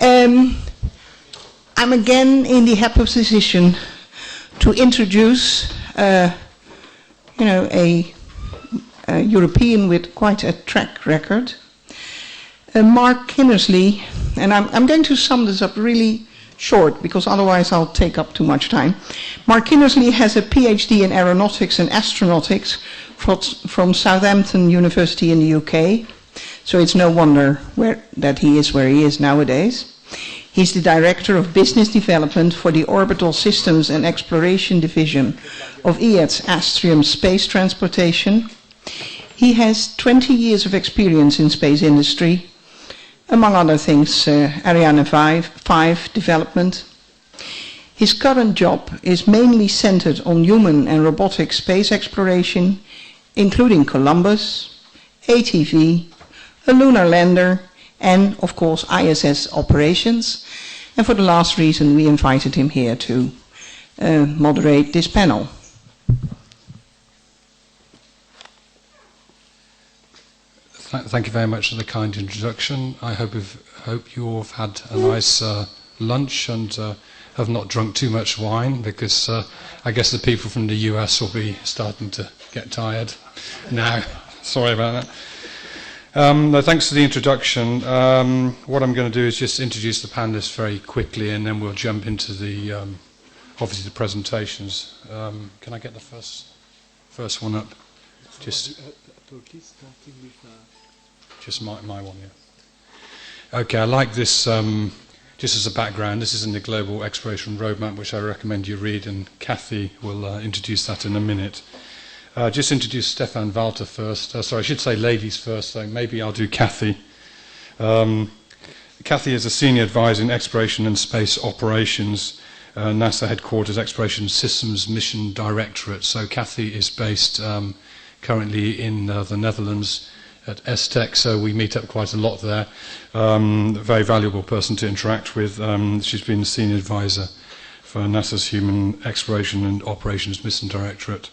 I'm again in the happy position to introduce, a European with quite a track record, Mark Kinnersley, and I'm going to sum this up really short because otherwise I'll take up too much time. Mark Kinnersley has a PhD in aeronautics and astronautics from Southampton University in the UK, so it's no wonder that he is where he is nowadays. He's the Director of Business Development for the Orbital Systems and Exploration Division of EAD's Astrium Space Transportation. He has 20 years of experience in space industry, among other things, Ariane 5 development. His current job is mainly centered on human and robotic space exploration, including Columbus, ATV, a lunar lander, and, of course, ISS operations. And for the last reason, we invited him here to moderate this panel. Thank you very much for the kind introduction. I hope you all have had a nice lunch and have not drunk too much wine, because I guess the people from the US will be starting to get tired now. Sorry about that. No, thanks for the introduction. What I'm going to do is just introduce the panelists very quickly, and then we'll jump into the obviously the presentations. Can I get the first one up? Just my one, yeah. Okay, I like this. Just as a background, this is in the Global Exploration Roadmap, which I recommend you read, and Kathy will introduce that in a minute. Just introduce Stefan Walter first. Sorry, I should say ladies first, so maybe I'll do Kathy. Kathy is a senior advisor in exploration and space operations, NASA headquarters Exploration Systems Mission Directorate. So Kathy is based currently in the Netherlands at STEC, so we meet up quite a lot there. A very valuable person to interact with. She's been a senior advisor for NASA's Human Exploration and Operations Mission Directorate.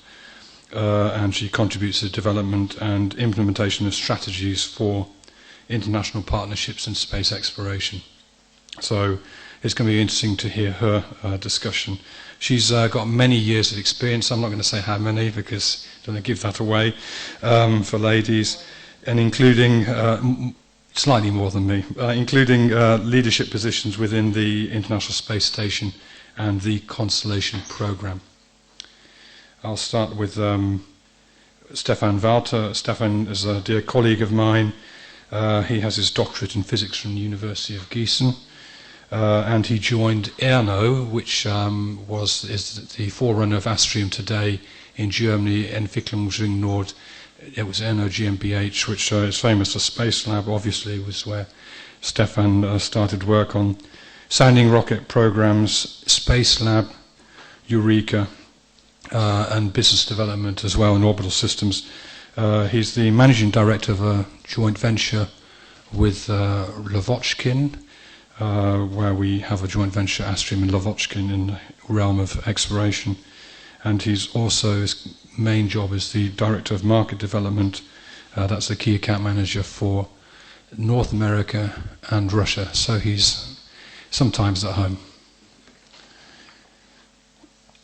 And she contributes to the development and implementation of strategies for international partnerships in space exploration. So it's going to be interesting to hear her discussion. She's got many years of experience. I'm not going to say how many because I don't want to give that away for ladies, and including slightly more than me, including leadership positions within the International Space Station and the Constellation Program. I'll start with Stefan Walter. Stefan is a dear colleague of mine. He has his doctorate in physics from the University of Gießen, and he joined ERNO, which is the forerunner of Astrium today in Germany, Entwicklungsring Nord. It was ERNO GmbH, which is famous for Space Lab. Obviously, was where Stefan started work on sounding rocket programs, Space Lab, Eureka, and business development as well in orbital systems. He's the managing director of a joint venture with Lavochkin, where we have a joint venture, Astrium and Lavochkin, in the realm of exploration. And he's also, his main job is the director of market development. That's the key account manager for North America and Russia. So he's sometimes at home.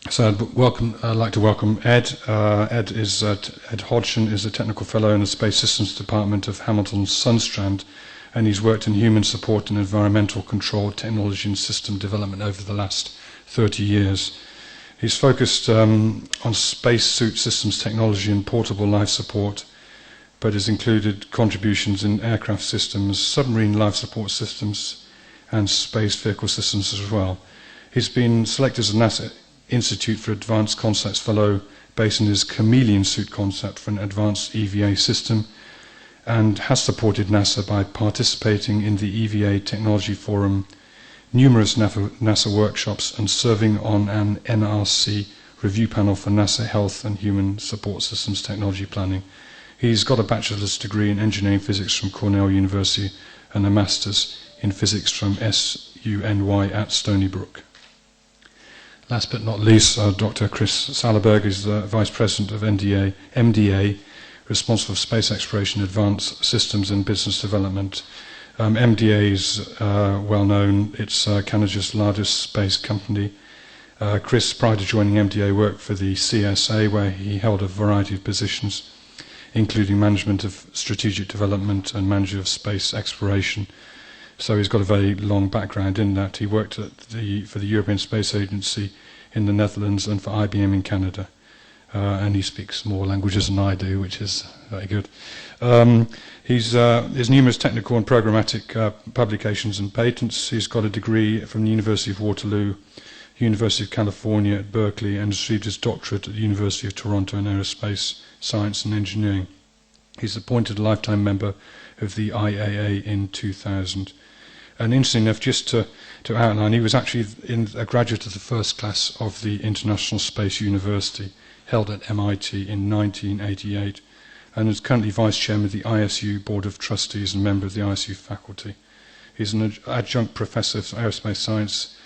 So I'd like to welcome Ed. Ed Hodgson is a technical fellow in the Space Systems Department of Hamilton's Sundstrand, and he's worked in human support and environmental control technology and system development over the last 30 years. He's focused on spacesuit systems technology and portable life support, but has included contributions in aircraft systems, submarine life support systems, and space vehicle systems as well. He's been selected as a NASA Institute for Advanced Concepts Fellow based on his chameleon suit concept for an advanced EVA system, and has supported NASA by participating in the EVA Technology Forum, numerous NASA workshops, and serving on an NRC review panel for NASA Health and Human Support Systems Technology Planning. He's got a bachelor's degree in engineering physics from Cornell University and a master's in physics from SUNY at Stony Brook. Last but not least, Dr. Chris Sallaberger is the Vice President of MDA, responsible for space exploration, advanced systems and business development. MDA is well known. It's Canada's largest space company. Chris, prior to joining MDA, worked for the CSA, where he held a variety of positions, including management of strategic development and manager of space exploration. So he's got a very long background in that. He worked for the European Space Agency in the Netherlands and for IBM in Canada. And he speaks more languages than I do, which is very good. There's numerous technical and programmatic publications and patents. He's got a degree from the University of Waterloo, University of California at Berkeley, and received his doctorate at the University of Toronto in aerospace science and engineering. He's appointed a lifetime member of the IAA in 2000. And interesting enough, just to outline, he was actually a graduate of the first class of the International Space University, held at MIT in 1988, and is currently Vice Chairman of the ISU Board of Trustees and member of the ISU faculty. He's an adjunct professor of aerospace science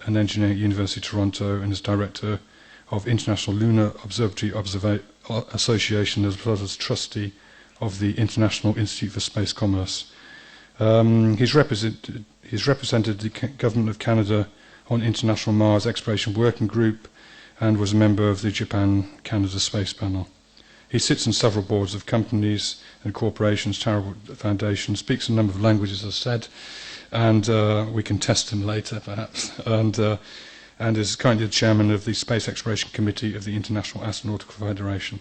and engineering at University of Toronto and is director of International Lunar Observatory Association, as well as trustee of the International Institute for Space Commerce. He's represented the Government of Canada on International Mars Exploration Working Group and was a member of the Japan-Canada Space Panel. He sits on several boards of companies and corporations, charitable foundations, speaks a number of languages, as I said, and we can test him later, perhaps, and is currently the chairman of the Space Exploration Committee of the International Astronautical Federation.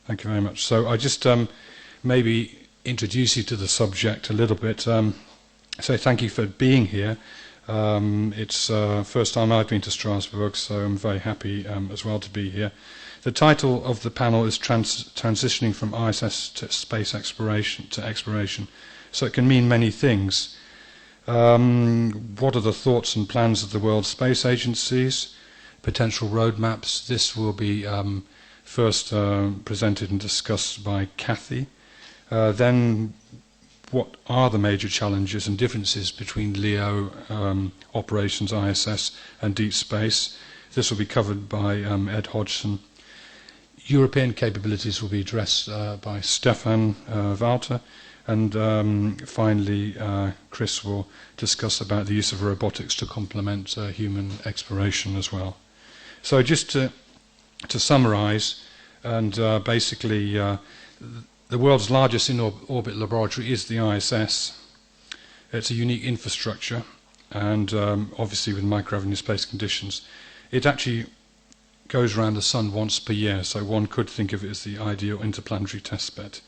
Thank you very much. So I just maybe introduce you to the subject a little bit. Say thank you for being here. It's first time I've been to Strasbourg, so I'm very happy as well to be here. The title of the panel is Transitioning from ISS to Space Exploration to Exploration. So it can mean many things. What are the thoughts and plans of the world space agencies? Potential roadmaps. This will be first presented and discussed by Kathy. Then what are the major challenges and differences between LEO operations, ISS, and deep space? This will be covered by Ed Hodgson. European capabilities will be addressed by Stefan Walter. And finally, Chris will discuss about the use of robotics to complement human exploration as well. So just to summarize, and basically the world's largest in-orbit laboratory is the ISS. It's a unique infrastructure, and obviously with microgravity space conditions. It actually goes around the sun once per year, so one could think of it as the ideal interplanetary testbed.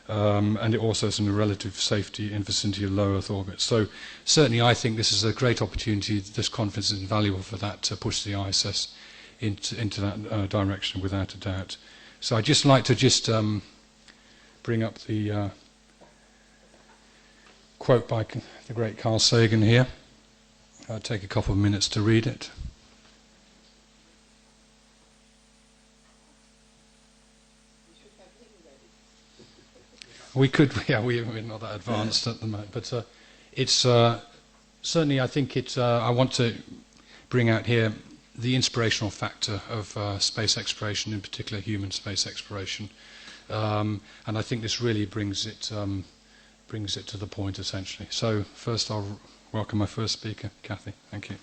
And it also has a relative safety in vicinity of low Earth orbit. So certainly I think this is a great opportunity. This conference is invaluable for that, to push the ISS into that direction without a doubt. So I'd just like to bring up the quote by the great Carl Sagan here. I'll take a couple of minutes to read it. We could, yeah, we're not that advanced at the moment, but it's certainly, I think I want to bring out here the inspirational factor of space exploration, in particular human space exploration, and I think this really brings it to the point, essentially. So first I'll welcome my first speaker, Kathy. Thank you.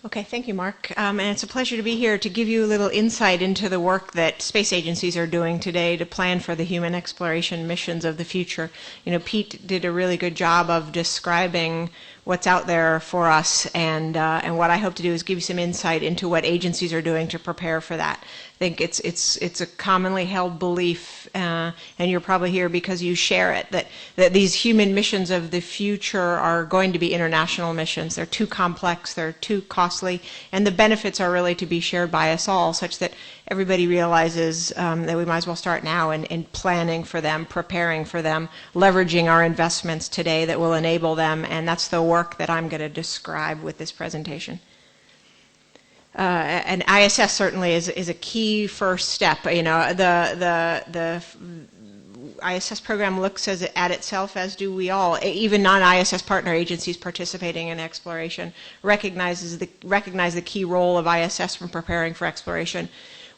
Okay, thank you, Mark. And it's a pleasure to be here to give you a little insight into the work that space agencies are doing today to plan for the human exploration missions of the future. You know, Pete did a really good job of describing what's out there for us, and what I hope to do is give you some insight into what agencies are doing to prepare for that. I think it's a commonly held belief, and you're probably here because you share it, that these human missions of the future are going to be international missions. They're too complex, they're too costly, and the benefits are really to be shared by us all, such that everybody realizes that we might as well start now in planning for them, preparing for them, leveraging our investments today that will enable them, and that's the work that I'm going to describe with this presentation. And ISS certainly is a key first step. You know, the ISS program looks at itself, as do we all. Even non-ISS partner agencies participating in exploration recognize the key role of ISS from preparing for exploration.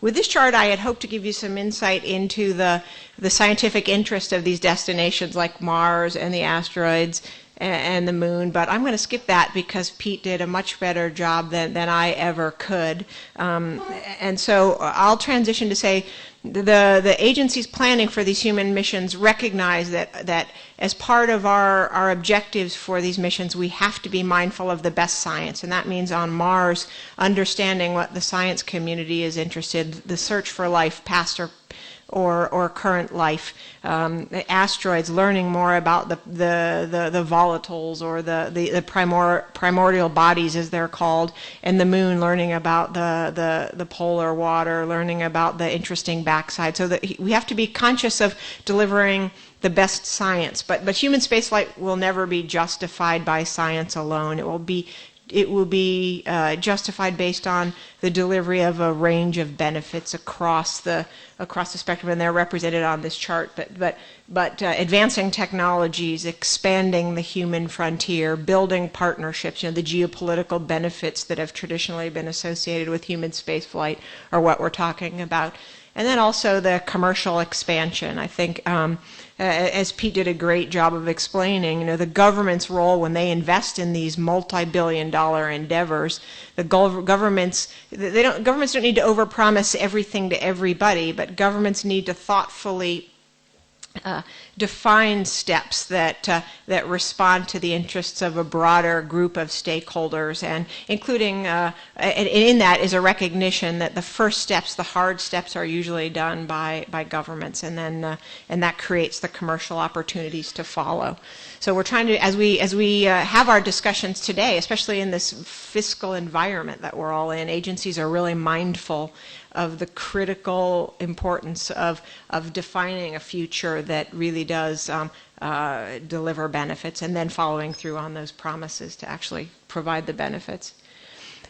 With this chart, I had hoped to give you some insight into the scientific interest of these destinations like Mars and the asteroids and the moon, but I'm going to skip that because Pete did a much better job than I ever could. And so I'll transition to say the agencies planning for these human missions recognize that as part of our objectives for these missions, we have to be mindful of the best science. And that means on Mars, understanding what the science community is interested, the search for life, past or current life, the asteroids, learning more about the volatiles or the primordial bodies as they're called, and the moon, learning about the polar water, learning about the interesting backside. So that we have to be conscious of delivering the best science. But human spaceflight will never be justified by science alone. It will be justified based on the delivery of a range of benefits across the spectrum, and they're represented on this chart. But advancing technologies, expanding the human frontier, building partnerships, the geopolitical benefits that have traditionally been associated with human spaceflight are what we're talking about. And then also the commercial expansion. I think, as Pete did a great job of explaining, the government's role when they invest in these multi-billion-dollar endeavors, the governments don't need to overpromise everything to everybody, but governments need to thoughtfully define steps that respond to the interests of a broader group of stakeholders, and including and in that is a recognition that the first steps, the hard steps, are usually done by governments, and then and that creates the commercial opportunities to follow. So we're trying to, as we have our discussions today, especially in this fiscal environment that we're all in, agencies are really mindful of the critical importance of defining a future that really does deliver benefits, and then following through on those promises to actually provide the benefits.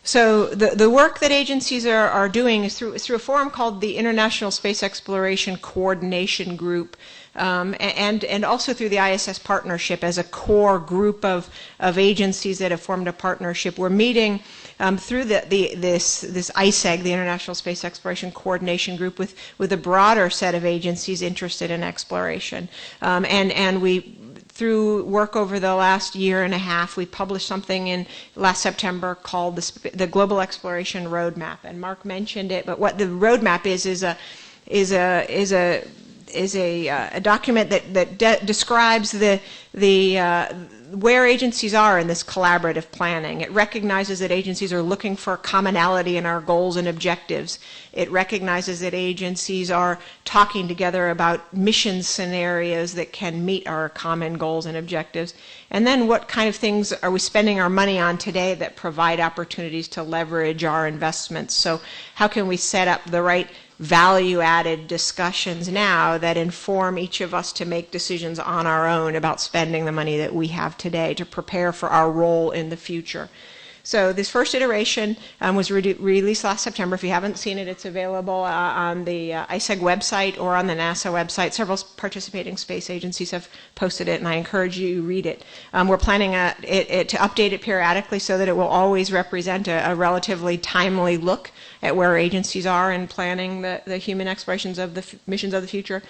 So the work that agencies are doing is through a forum called the International Space Exploration Coordination Group, and also through the ISS partnership as a core group of agencies that have formed a partnership. We're meeting through this ISEG, the International Space Exploration Coordination Group, with a broader set of agencies interested in exploration, and we. Through work over the last year and a half, we published something in last September called the Global Exploration Roadmap, and Mark mentioned it. But what the roadmap is a document that describes where agencies are in this collaborative planning. It recognizes that agencies are looking for commonality in our goals and objectives. It recognizes that agencies are talking together about mission scenarios that can meet our common goals and objectives. And then what kind of things are we spending our money on today that provide opportunities to leverage our investments? So how can we set up the right value-added discussions now that inform each of us to make decisions on our own about spending the money that we have today to prepare for our role in the future? So this first iteration was released last September. If you haven't seen it, it's available on the ISEG website or on the NASA website. Several participating space agencies have posted it, and I encourage you to read it. We're planning to update it periodically so that it will always represent a relatively timely look at where agencies are in planning the human explorations of the missions of the future.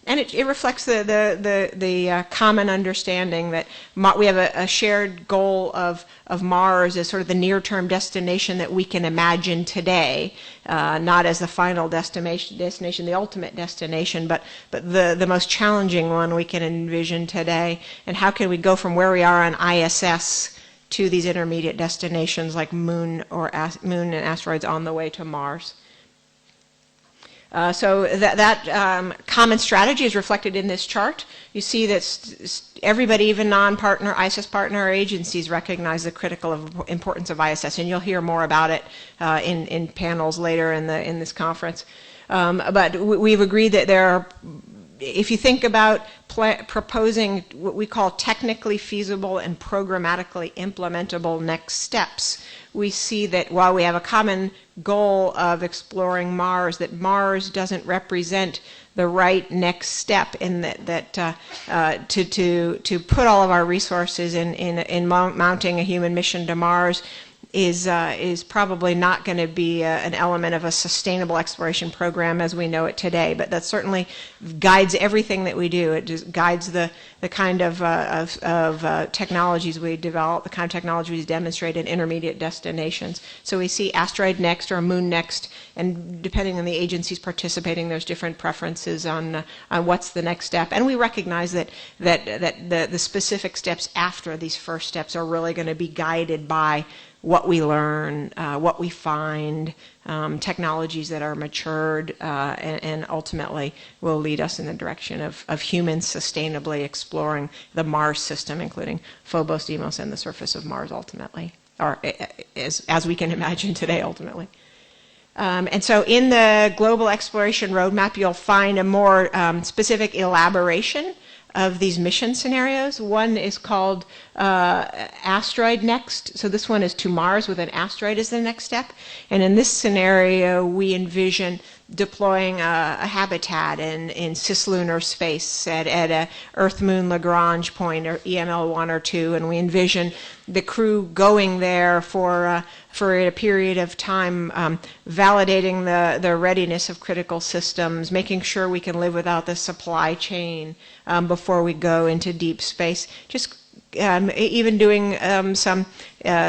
And it reflects the common understanding that we have a shared goal of Mars as sort of the near-term destination that we can imagine today, not as the final destination, the ultimate destination, but the most challenging one we can envision today. And how can we go from where we are on ISS to these intermediate destinations like moon and asteroids on the way to Mars. So that common strategy is reflected in this chart. You see that everybody, even non-partner, ISS partner agencies, recognize the critical importance of ISS, and you'll hear more about it in panels later in this conference. But we've agreed that there are, if you think about proposing what we call technically feasible and programmatically implementable next steps, we see that while we have a common goal of exploring Mars, that Mars doesn't represent the right next step in that to put all of our resources in mounting a human mission to Mars is probably not going to be an element of a sustainable exploration program as we know it today. But that certainly guides everything that we do. It just guides the kind of technologies we develop, the kind of technologies we demonstrate in intermediate destinations. So we see asteroid next or moon next, and depending on the agencies participating, there's different preferences on what's the next step. And we recognize that the specific steps after these first steps are really going to be guided by what we learn, what we find, technologies that are matured, and ultimately will lead us in the direction of humans sustainably exploring the Mars system, including Phobos, Deimos, and the surface of Mars ultimately, or as we can imagine today ultimately. And so in the global exploration roadmap, you'll find a more specific elaboration of these mission scenarios. One is called asteroid next. So this one is to Mars with an asteroid as the next step. And in this scenario, we envision deploying a habitat in cislunar space at a Earth-Moon Lagrange point, or EML1 or 2, and we envision the crew going there for a period of time, validating the readiness of critical systems, making sure we can live without the supply chain before we go into deep space. Just even doing some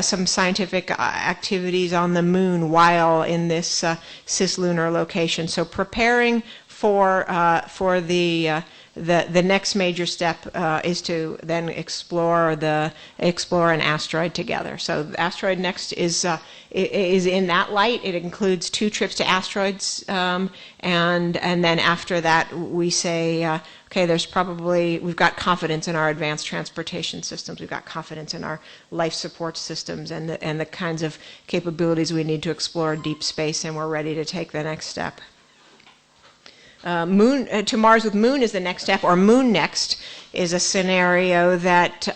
scientific activities on the moon while in this cislunar location. So preparing for the next major step is to then explore an asteroid together. So the asteroid next is in that light. It includes 2 trips to asteroids, and then after that we say, okay, we've got confidence in our advanced transportation systems, we've got confidence in our life support systems and the kinds of capabilities we need to explore deep space, and we're ready to take the next step. Moon to Mars with moon is the next step, or moon next is a scenario that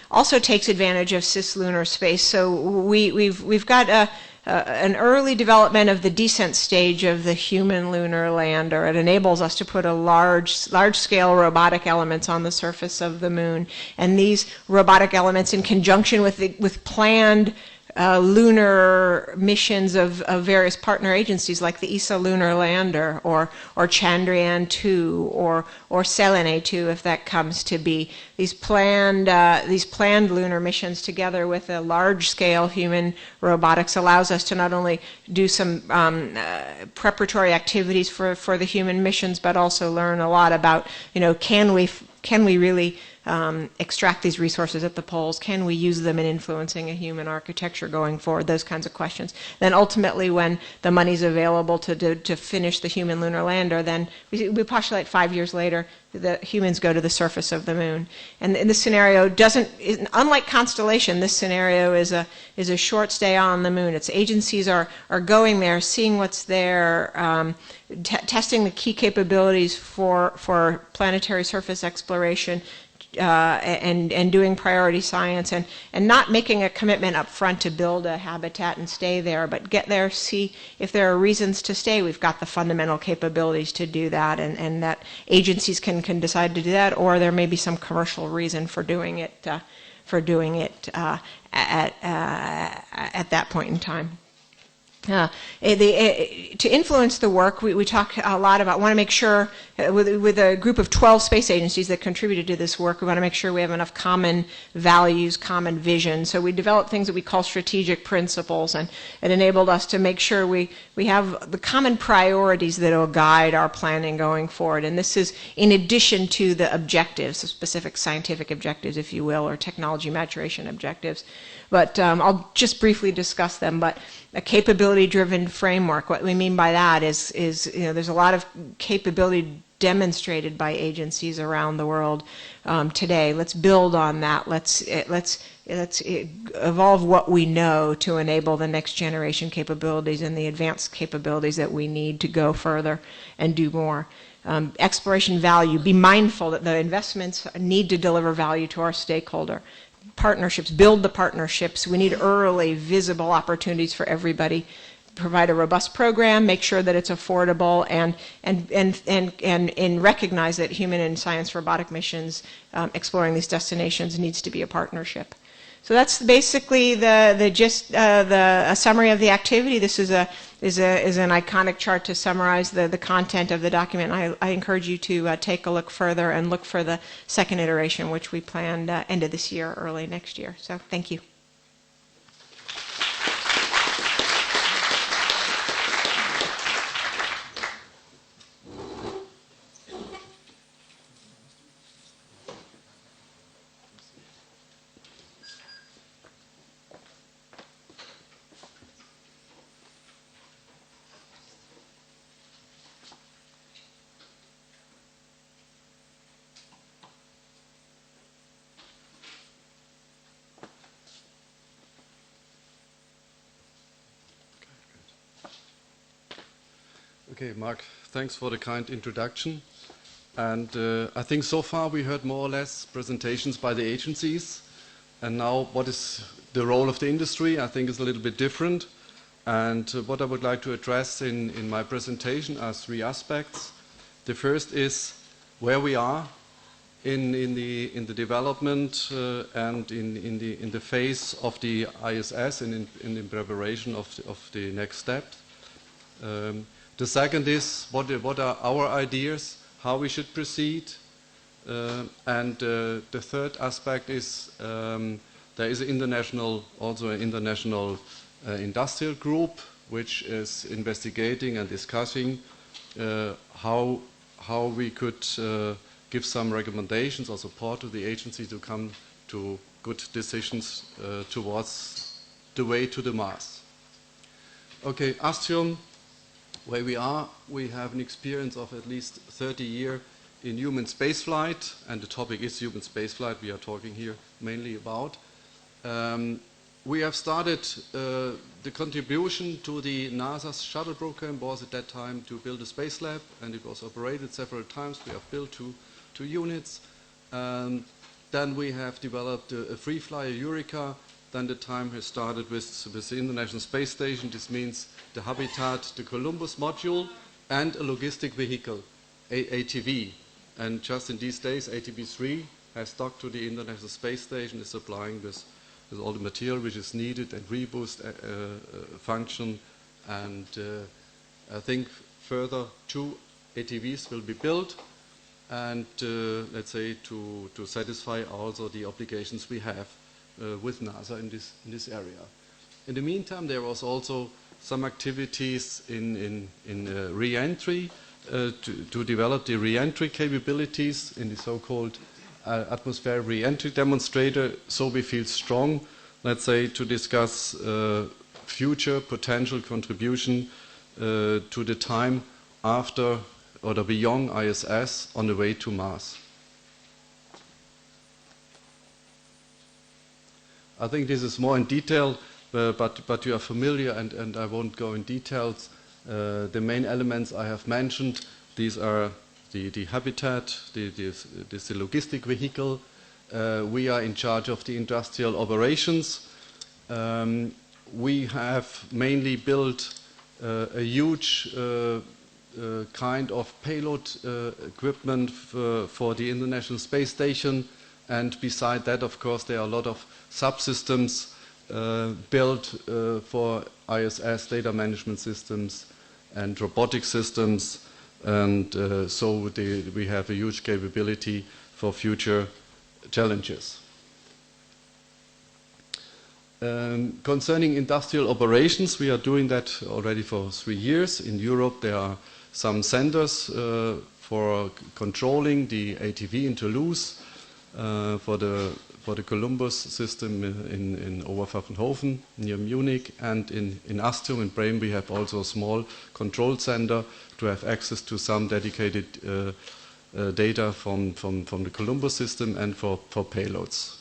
also takes advantage of cislunar space. So we've got an early development of the descent stage of the human lunar lander. It enables us to put a large-scale robotic elements on the surface of the moon, and these robotic elements, in conjunction with planned lunar missions of various partner agencies like the ESA lunar lander or Chandrayaan-2 or Selene-2, if that comes to be. These planned lunar missions together with a large-scale human robotics allows us to not only do some preparatory activities for the human missions, but also learn a lot about, can we really extract these resources at the poles? Can we use them in influencing a human architecture going forward? Those kinds of questions. Then ultimately, when the money's available to finish the human lunar lander, then we postulate 5 years later, the humans go to the surface of the moon. And in this scenario, unlike Constellation, this scenario is a short stay on the moon. Its agencies are going there, seeing what's there, testing the key capabilities for planetary surface exploration, and doing priority science, and not making a commitment up front to build a habitat and stay there, but get there, see if there are reasons to stay. We've got the fundamental capabilities to do that, and that agencies can decide to do that, or there may be some commercial reason for doing it at that point in time. To influence the work, we talk a lot about, want to make sure, with a group of 12 space agencies that contributed to this work, we want to make sure we have enough common values, common vision. So we developed things that we call strategic principles, and it enabled us to make sure we have the common priorities that will guide our planning going forward. And this is in addition to the objectives, the specific scientific objectives, if you will, or technology maturation objectives. But I'll just briefly discuss them. But a capability-driven framework, what we mean by that is there's a lot of capability demonstrated by agencies around the world today. Let's build on that. Let's evolve what we know to enable the next generation capabilities and the advanced capabilities that we need to go further and do more. Exploration value. Be mindful that the investments need to deliver value to our stakeholder. Partnerships, build the partnerships. We need early, visible opportunities for everybody. Provide a robust program, make sure that it's affordable, and recognize that human and science robotic missions exploring these destinations needs to be a partnership. So that's basically a summary of the activity. This is an iconic chart to summarize the content of the document. I encourage you to take a look further and look for the second iteration, which we planned end of this year, early next year. So thank you. Okay, Mark, thanks for the kind introduction. And I think so far we heard more or less presentations by the agencies. And now what is the role of the industry, I think is a little bit different. And what I would like to address in my presentation are three aspects. The first is where we are in the development and in the phase of the ISS and in the preparation of the next steps. The second is what are our ideas, how we should proceed. And the third aspect is there is also an international industrial group which is investigating and discussing how we could give some recommendations or support to the agency to come to good decisions towards the way to the Mars. Okay, Astrium. Where we are, we have an experience of at least 30 years in human spaceflight, and the topic is human spaceflight we are talking here mainly about. We have started the contribution to the NASA's shuttle program was at that time to build a space lab, and it was operated several times. We have built two units. Then we have developed a free flyer Eureka. Then the time has started with the International Space Station. This means the Habitat, the Columbus module, and a logistic vehicle, ATV. And just in these days, ATV-3 has docked to the International Space Station, is supplying with all the material which is needed and reboost function. And I think further 2 ATVs will be built, and let's say to satisfy also the obligations we have with NASA in this area. In the meantime, there was also some activities in re-entry to develop the re-entry capabilities in the so-called atmospheric re-entry demonstrator, so we feel strong, let's say, to discuss future potential contribution to the time after or the beyond ISS on the way to Mars. I think this is more in detail, but you are familiar, and I won't go in details. The main elements I have mentioned, these are the habitat, this the logistic vehicle. We are in charge of the industrial operations. We have mainly built a huge kind of payload equipment for the International Space Station, and beside that, of course, there are a lot of subsystems built for ISS data management systems and robotic systems, and we have a huge capability for future challenges. Concerning industrial operations, we are doing that already for 3 years. In Europe, there are some centers for controlling the ATV in Toulouse, for the Columbus system in Oberpfaffenhofen near Munich, and in Astrium in Bremen we have also a small control center to have access to some dedicated data from the Columbus system and for payloads.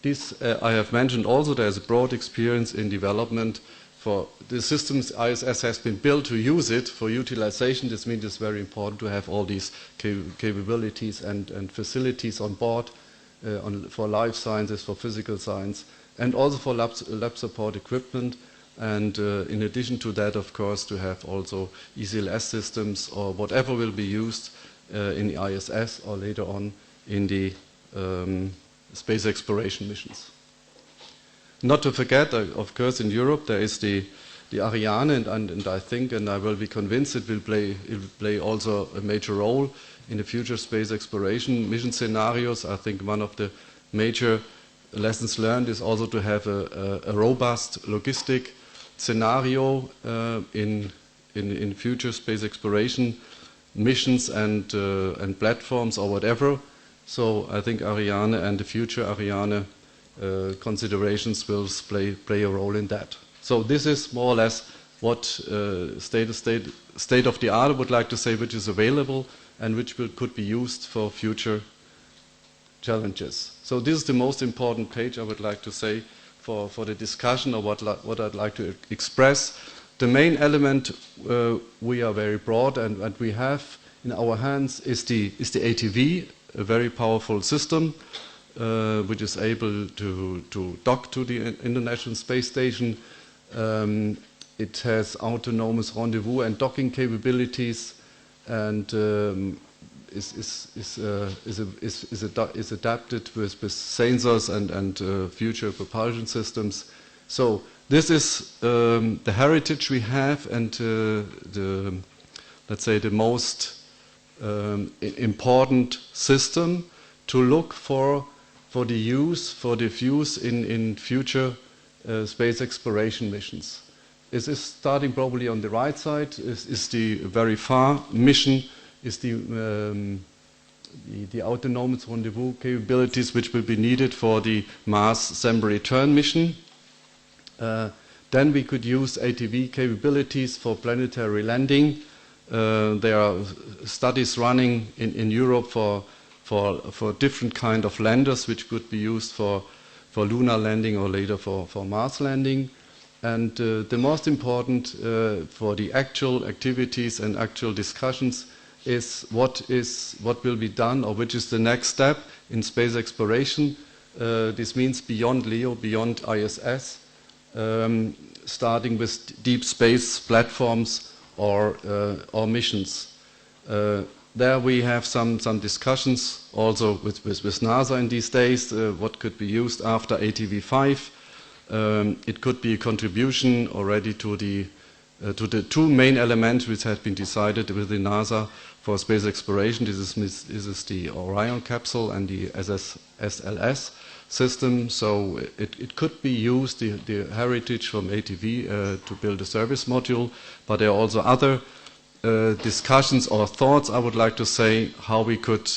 This I have mentioned also. There is a broad experience in development for the systems. ISS has been built to use it for utilization. This means it's very important to have all these capabilities and facilities on board for life sciences, for physical science, and also for lab support equipment. And in addition to that, of course, to have also ECLS systems or whatever will be used in the ISS or later on in the space exploration missions. Not to forget, of course, in Europe there is the Ariane, and I think, and I will be convinced, it will play also a major role in the future space exploration mission scenarios. I think one of the major lessons learned is also to have a robust logistic scenario in future space exploration missions and platforms or whatever. So I think Ariane and the future Ariane considerations will play a role in that. So this is more or less what state of the art I would like to say, which is available and which could be used for future challenges. So this is the most important page I would like to say for the discussion of what I'd like to express. The main element we are very broad and we have in our hands is the ATV, a very powerful system which is able to dock to the International Space Station. It has autonomous rendezvous and docking capabilities, and is adapted with sensors and future propulsion systems. So this is the heritage we have, and let's say the most important system to look for the use in future space exploration missions. This is starting probably on the right side. Is the very far mission, is the autonomous rendezvous capabilities which will be needed for the Mars sample return mission. Then we could use ATV capabilities for planetary landing. There are studies running in Europe for different kind of landers which could be used for lunar landing or later for Mars landing. And the most important for the actual activities and actual discussions is what will be done, or which is the next step in space exploration. This means beyond LEO, beyond ISS, starting with deep space platforms or missions. There we have some discussions also with NASA in these days, what could be used after ATV-5. It could be a contribution already to the two main elements which have been decided within NASA for space exploration. This is the Orion capsule and the SLS system. So it could be used, the heritage from ATV, to build a service module, but there are also other discussions or thoughts, I would like to say, how we could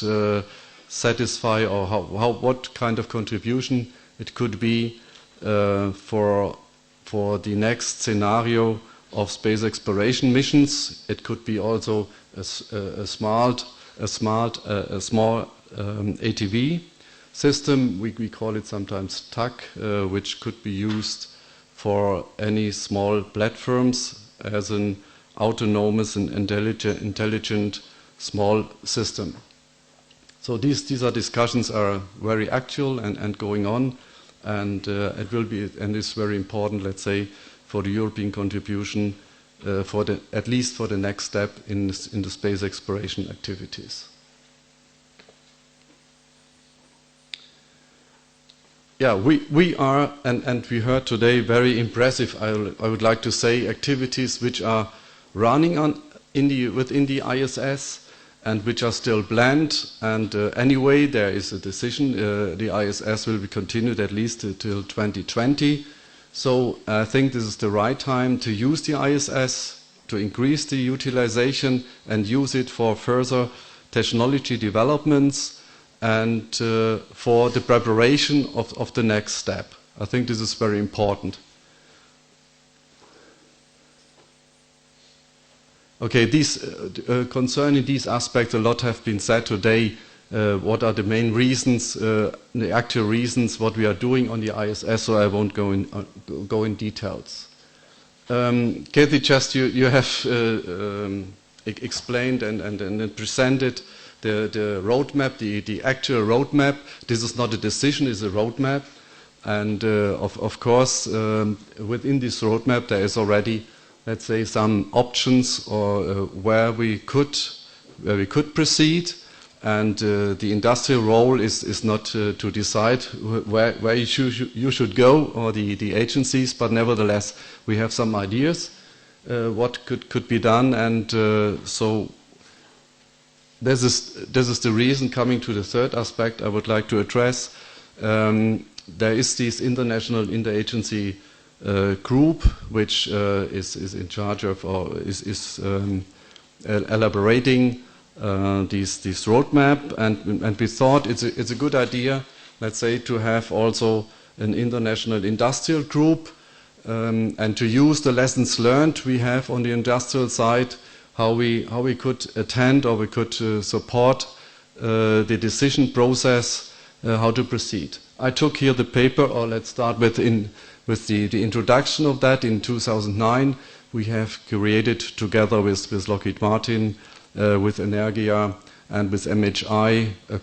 satisfy, or what kind of contribution it could be for the next scenario of space exploration missions. It could be also a small ATV system. We call it sometimes TAC, which could be used for any small platforms as an autonomous and intelligent small system. So these are discussions are very actual and going on, and it will be, and is very important, let's say, for the European contribution at least for the next step in the space exploration activities. Yeah, we are, and we heard today, very impressive, I would like to say, activities which are running within the ISS and which are still planned. And anyway, there is a decision. The ISS will be continued at least till 2020. So I think this is the right time to use the ISS, to increase the utilization and use it for further technology developments and for the preparation of the next step. I think this is very important. Okay, concerning these aspects, a lot have been said today. What are the main reasons, the actual reasons, what we are doing on the ISS, so I won't go in details. Kathy, just you have explained and presented the roadmap, the actual roadmap. This is not a decision, it's a roadmap. And of course, within this roadmap, there is already, let's say, some options or where we could proceed. And the industrial role is not to decide where you should go, or the agencies, but nevertheless we have some ideas what could be done, and so this is the reason. Coming to the third aspect I would like to address, there is this international interagency group which is in charge of, or is elaborating this roadmap, and we thought it's a good idea, let's say, to have also an international industrial group, and to use the lessons learned we have on the industrial side, how we could attend or we could support the decision process, how to proceed. I took here the paper, or let's start with the introduction of that. In 2009 we have created, together with Lockheed Martin, with Energia and with MHI, a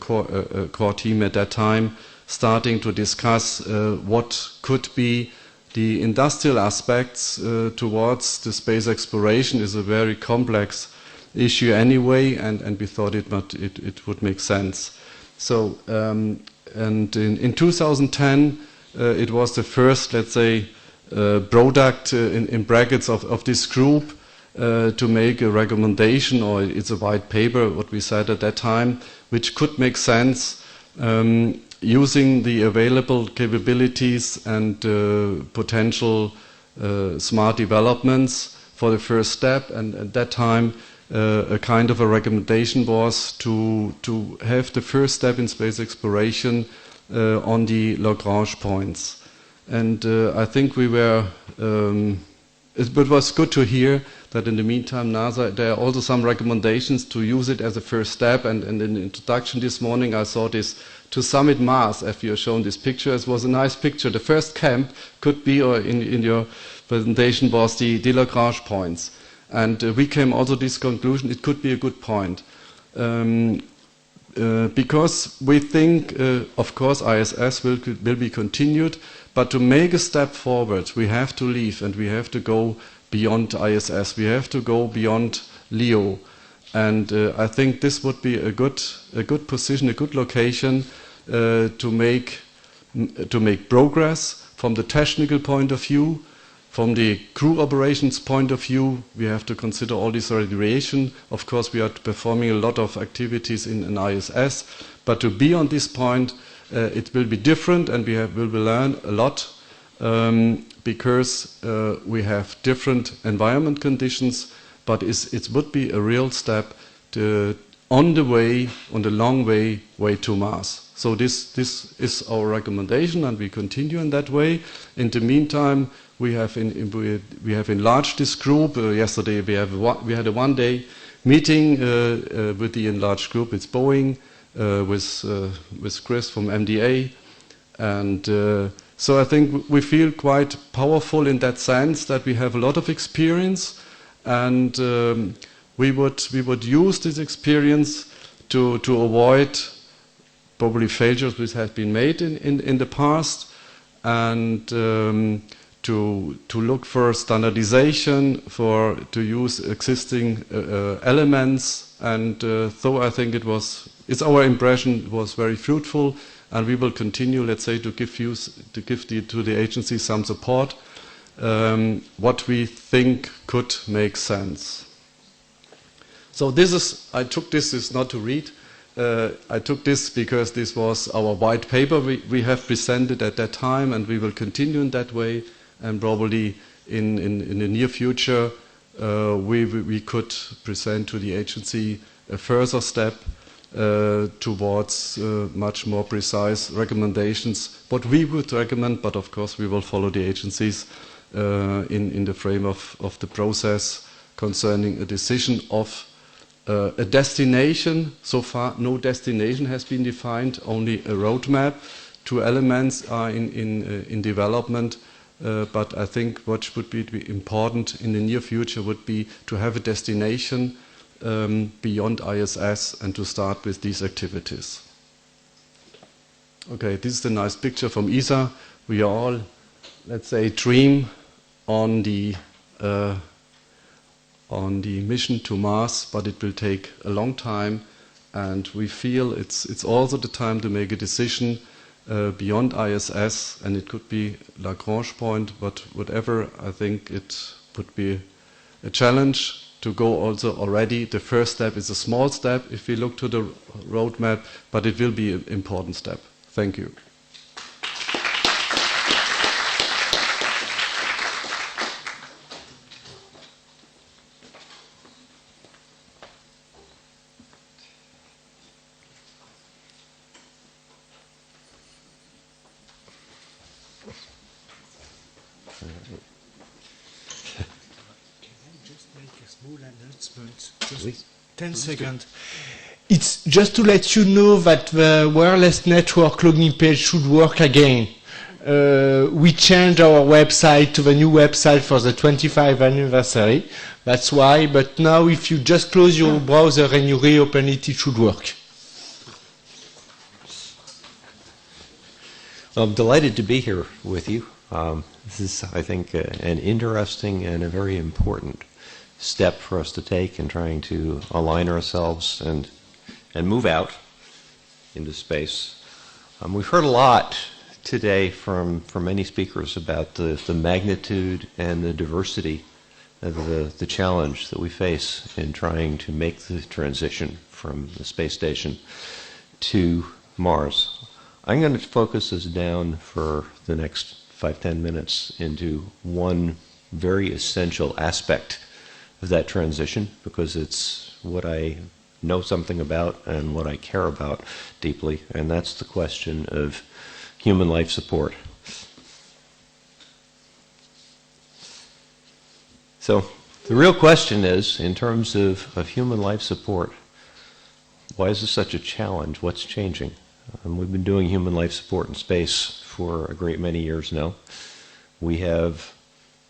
core team at that time, starting to discuss what could be the industrial aspects towards the space exploration. Is a very complex issue anyway, and we thought it would make sense. So, and in 2010, it was the first, let's say, product in brackets of this group, to make a recommendation, or it's a white paper, what we said at that time, which could make sense using the available capabilities and potential smart developments for the first step. And at that time, a kind of a recommendation was to have the first step in space exploration on the Lagrange points. And I think we were, it was good to hear that in the meantime NASA, there are also some recommendations to use it as a first step. And in the introduction this morning I saw this, to summit Mars, as you have shown this picture. It was a nice picture. The first camp could be, or in your presentation, was the Lagrange points. And we came also to this conclusion, it could be a good point. Because we think, of course, ISS will be continued, but to make a step forward, we have to leave and we have to go beyond ISS. We have to go beyond LEO. And I think this would be a good position, a good location to make progress from the technical point of view. From the crew operations point of view, we have to consider all this radiation. Of course, we are performing a lot of activities in ISS, but to be on this point, it will be different, and we will learn a lot because we have different environment conditions. But it would be a real step on the long way to Mars. So this is our recommendation, and we continue in that way. In the meantime, we have enlarged this group. Yesterday we had a one-day meeting with the enlarged group. It's Boeing with Chris from MDA, and so I think we feel quite powerful in that sense that we have a lot of experience, and we would use this experience to avoid probably failures which have been made in the past, and to look for standardization, to use existing elements, and so I think it's our impression it was very fruitful, and we will continue, let's say, to give to the agency some support, what we think could make sense. So I took this is not to read. I took this because this was our white paper we have presented at that time, and we will continue in that way, and probably in the near future we could present to the agency a further step towards much more precise recommendations, what we would recommend, but of course we will follow the agencies in the frame of the process concerning a decision of a destination. So far no destination has been defined, only a roadmap. 2 elements are in development, but I think what would be important in the near future would be to have a destination beyond ISS and to start with these activities. Okay, this is a nice picture from ESA. We are all, let's say, dream on the mission to Mars, but it will take a long time, and we feel it's also the time to make a decision beyond ISS, and it could be Lagrange point, but whatever. I think it would be a challenge to go also already. The first step is a small step if we look to the roadmap, but it will be an important step. Thank you. Just 10 seconds. It's just to let you know that the wireless network login page should work again. We changed our website to the new website for the 25th anniversary. That's why. But now if you just close your browser and you reopen it, it should work. Well, I'm delighted to be here with you. This is, I think, an interesting and a very important step for us to take in trying to align ourselves and move out into space. We've heard a lot today from many speakers about the magnitude and the diversity of the challenge that we face in trying to make the transition from the space station to Mars. I'm going to focus us down for the next 5-10 minutes into one very essential aspect of that transition, because it's what I know something about and what I care about deeply, and that's the question of human life support. So the real question is, in terms of human life support, why is this such a challenge? What's changing? We've been doing human life support in space for a great many years now. We have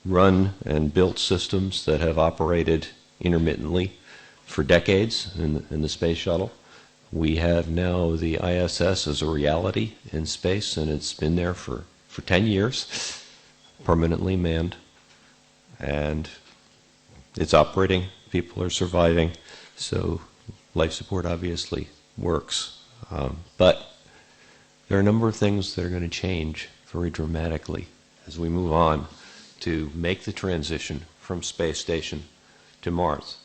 run and built systems that have operated intermittently for decades in the space shuttle. We have now the ISS as a reality in space, and it's been there for 10 years, permanently manned, and it's operating. People are surviving, so life support obviously works. But there are a number of things that are going to change very dramatically as we move on to make the transition from space station to Mars.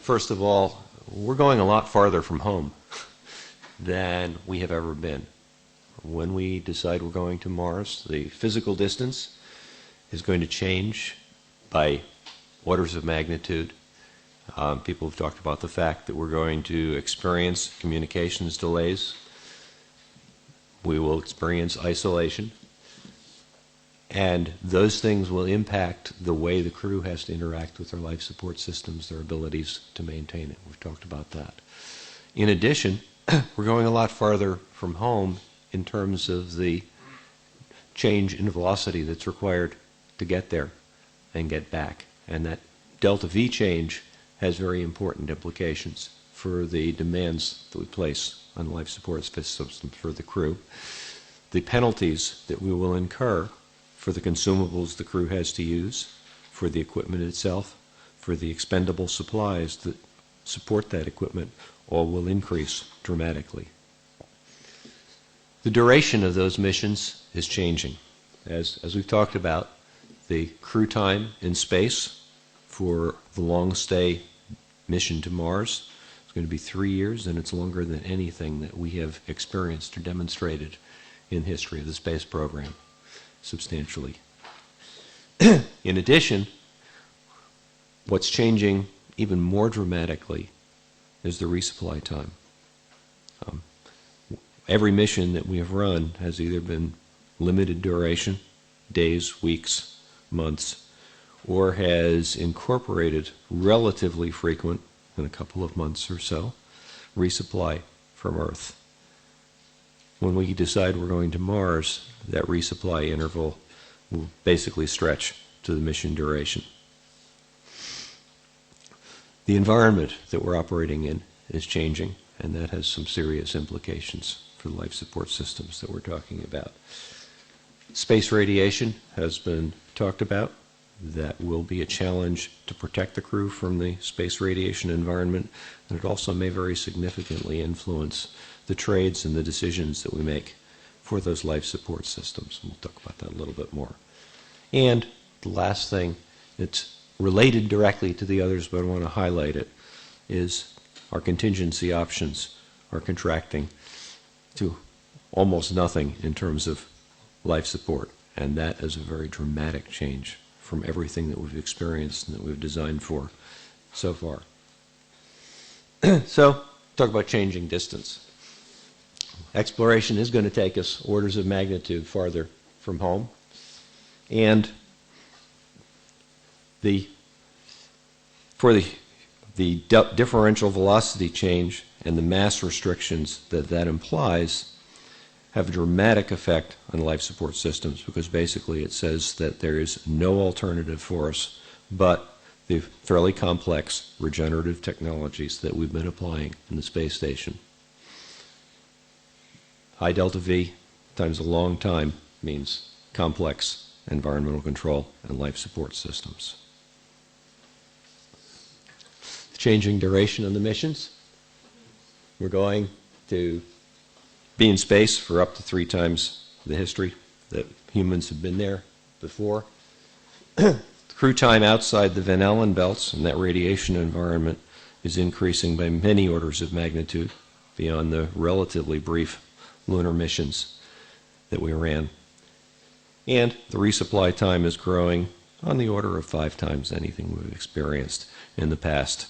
First of all, we're going a lot farther from home than we have ever been. When we decide we're going to Mars, the physical distance is going to change by orders of magnitude. People have talked about the fact that we're going to experience communications delays. We will experience isolation. And those things will impact the way the crew has to interact with their life support systems, their abilities to maintain it. We've talked about that. In addition, we're going a lot farther from home in terms of the change in velocity that's required to get there and get back. And that delta V change has very important implications for the demands that we place on life support systems for the crew. The penalties that we will incur for the consumables the crew has to use, for the equipment itself, for the expendable supplies that support that equipment, all will increase dramatically. The duration of those missions is changing. As we've talked about, the crew time in space for the long stay mission to Mars is going to be 3 years, and it's longer than anything that we have experienced or demonstrated in the history of the space program, substantially. In addition, what's changing even more dramatically is the resupply time. Every mission that we have run has either been limited duration, days, weeks, months, or has incorporated relatively frequent, in a couple of months or so, resupply from Earth. When we decide we're going to Mars, that resupply interval will basically stretch to the mission duration. The environment that we're operating in is changing, and that has some serious implications for the life support systems that we're talking about. Space radiation has been talked about. That will be a challenge to protect the crew from the space radiation environment, and it also may very significantly influence the trades and the decisions that we make for those life support systems. We'll talk about that a little bit more. And the last thing that's related directly to the others, but I want to highlight it, is our contingency options are contracting to almost nothing in terms of life support, and that is a very dramatic change from everything that we've experienced and that we've designed for so far. So, talk about changing distance. Exploration is going to take us orders of magnitude farther from home, and for the differential velocity change and the mass restrictions that implies have a dramatic effect on life support systems, because basically it says that there is no alternative for us but the fairly complex regenerative technologies that we've been applying in the space station. High delta V times a long time means complex environmental control and life support systems. The changing duration of the missions. We're going to be in space for up to 3 times the history that humans have been there before. Crew time outside the Van Allen belts and that radiation environment is increasing by many orders of magnitude beyond the relatively brief lunar missions that we ran. And the resupply time is growing on the order of 5 times anything we've experienced in the past.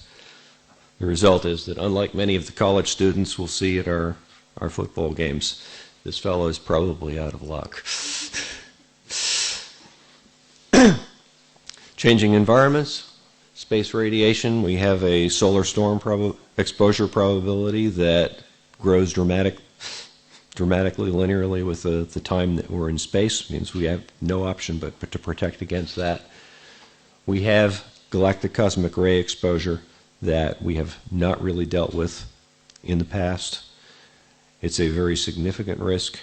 The result is that, unlike many of the college students we'll see at our football games, this fellow is probably out of luck. Changing environments, space radiation, we have a solar storm exposure probability that grows dramatically linearly with the time that we're in space. It means we have no option but to protect against that. We have galactic cosmic ray exposure that we have not really dealt with in the past. It's a very significant risk,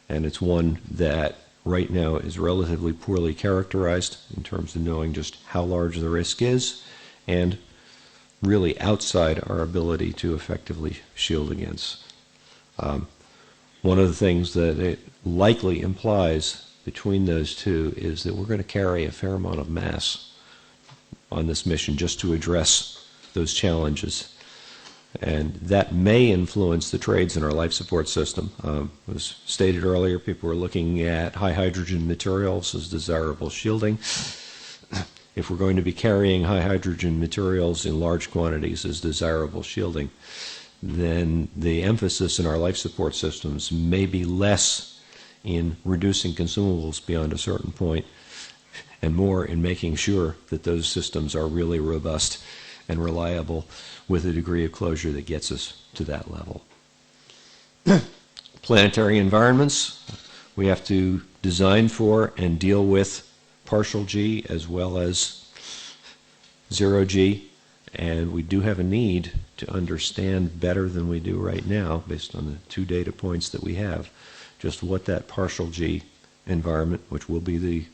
and it's one that right now is relatively poorly characterized in terms of knowing just how large the risk is, and really outside our ability to effectively shield against. One of the things that it likely implies between those two is that we're going to carry a fair amount of mass on this mission just to address those challenges. And that may influence the trades in our life support system. Was stated earlier, people were looking at high hydrogen materials as desirable shielding. If we're going to be carrying high hydrogen materials in large quantities as desirable shielding, then the emphasis in our life support systems may be less in reducing consumables beyond a certain point and more in making sure that those systems are really robust and reliable with a degree of closure that gets us to that level. Planetary environments, we have to design for and deal with partial G as well as zero G, and we do have a need to understand better than we do right now, based on the 2 data points that we have, just what that partial G environment, which will be the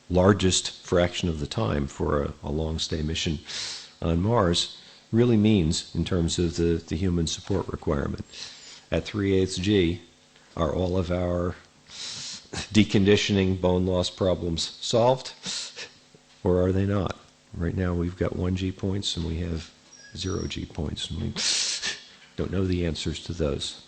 largest fraction of the time for a long stay mission on Mars, really means in terms of the human support requirement. At 3/8 G, Are all of our deconditioning bone loss problems solved, or are they not? Right now we've got 1 G points and we have 0 G points, and we don't know the answers to those.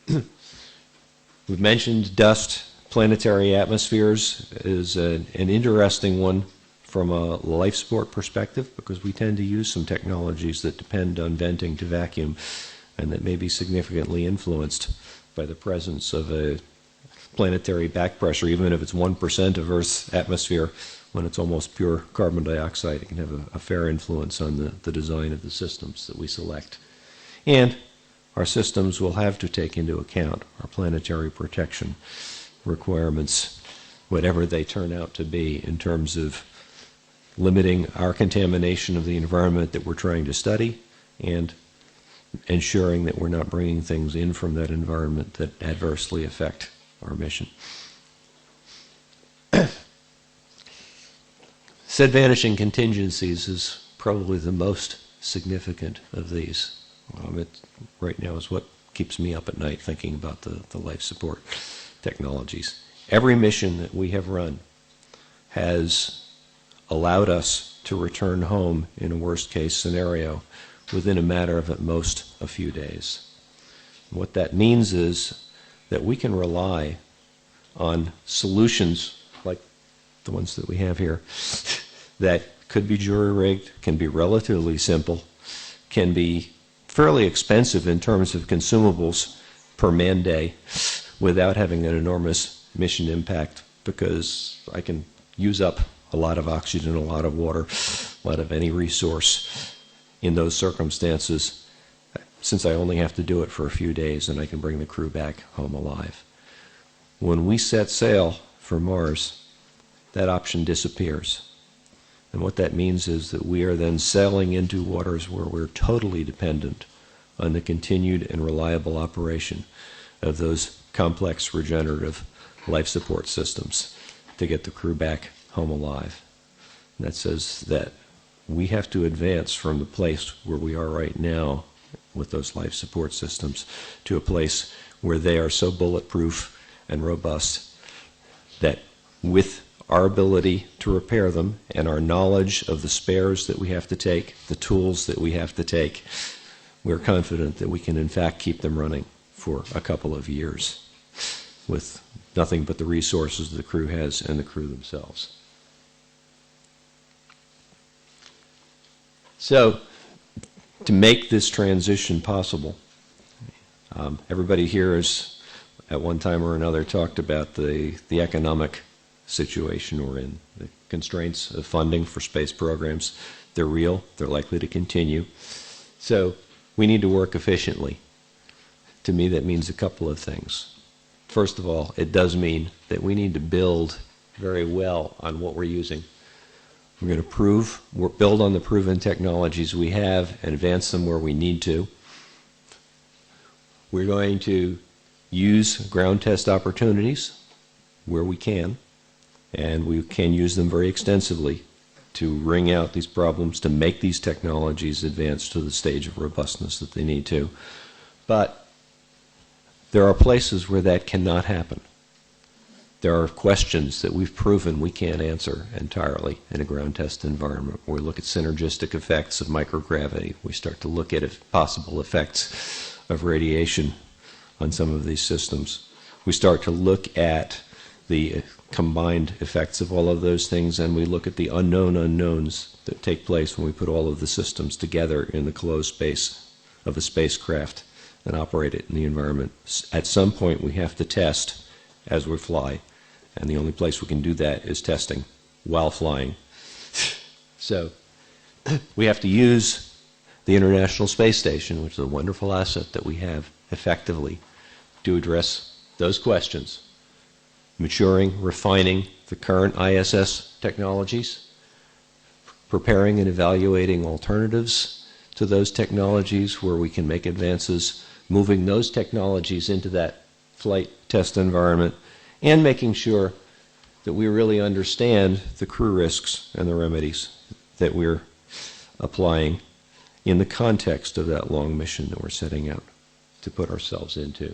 We've mentioned dust. Planetary atmospheres is an interesting one from a life support perspective, because we tend to use some technologies that depend on venting to vacuum and that may be significantly influenced by the presence of a planetary back pressure. Even if it's 1% of Earth's atmosphere, when it's almost pure carbon dioxide, it can have a fair influence on the design of the systems that we select. And our systems will have to take into account our planetary protection requirements, whatever they turn out to be, in terms of limiting our contamination of the environment that we're trying to study and ensuring that we're not bringing things in from that environment that adversely affect our mission. Said vanishing contingencies is probably the most significant of these. It right now is what keeps me up at night thinking about the life support technologies. Every mission that we have run has allowed us to return home in a worst case scenario within a matter of at most a few days. What that means is that we can rely on solutions like the ones that we have here that could be jury-rigged, can be relatively simple, can be fairly expensive in terms of consumables per man day without having an enormous mission impact, because I can use up a lot of oxygen, a lot of water, a lot of any resource in those circumstances, since I only have to do it for a few days and I can bring the crew back home alive. When we set sail for Mars, that option disappears. And what that means is that we are then sailing into waters where we're totally dependent on the continued and reliable operation of those complex regenerative life support systems to get the crew back home alive. And that says that we have to advance from the place where we are right now with those life support systems to a place where they are so bulletproof and robust that with our ability to repair them and our knowledge of the spares that we have to take, the tools that we have to take, we're confident that we can in fact keep them running for a couple of years with nothing but the resources the crew has and the crew themselves. So, to make this transition possible, everybody here has at one time or another talked about the economic situation we're in, the constraints of funding for space programs. They're real, they're likely to continue. So we need to work efficiently. To me, that means a couple of things. First of all, it does mean that we need to build very well on what we're using. We're going to build on the proven technologies we have and advance them where we need to. We're going to use ground test opportunities where we can, and we can use them very extensively to wring out these problems, to make these technologies advance to the stage of robustness that they need to. But there are places where that cannot happen. There are questions that we've proven we can't answer entirely in a ground test environment. We look at synergistic effects of microgravity. We start to look at possible effects of radiation on some of these systems. We start to look at the combined effects of all of those things, and we look at the unknown unknowns that take place when we put all of the systems together in the closed space of a spacecraft and operate it in the environment. At some point, we have to test as we fly, and the only place we can do that is testing while flying. So we have to use the International Space Station, which is a wonderful asset that we have, effectively to address those questions. Maturing, refining the current ISS technologies, preparing and evaluating alternatives to those technologies where we can make advances, moving those technologies into that flight test environment, and making sure that we really understand the crew risks and the remedies that we're applying in the context of that long mission that we're setting out to put ourselves into.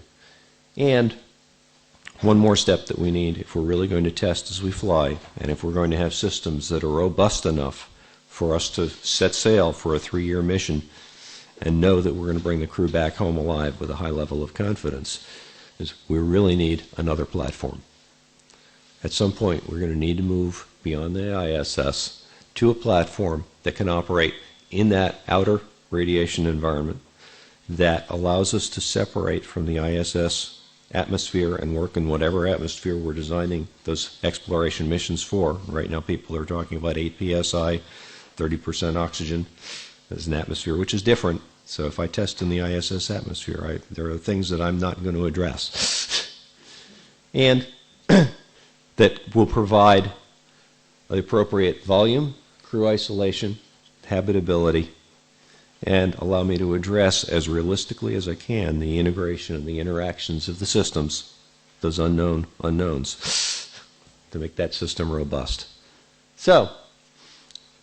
And one more step that we need if we're really going to test as we fly, and if we're going to have systems that are robust enough for us to set sail for a 3-year mission and know that we're going to bring the crew back home alive with a high level of confidence, is we really need another platform. At some point, we're going to need to move beyond the ISS to a platform that can operate in that outer radiation environment that allows us to separate from the ISS atmosphere and work in whatever atmosphere we're designing those exploration missions for. Right now, people are talking about 8 psi, 30% oxygen as an atmosphere, which is different. So if I test in the ISS atmosphere, there are things that I'm not going to address. And that will provide the appropriate volume, crew isolation, habitability, and allow me to address as realistically as I can the integration and the interactions of the systems, those unknown unknowns, to make that system robust. So,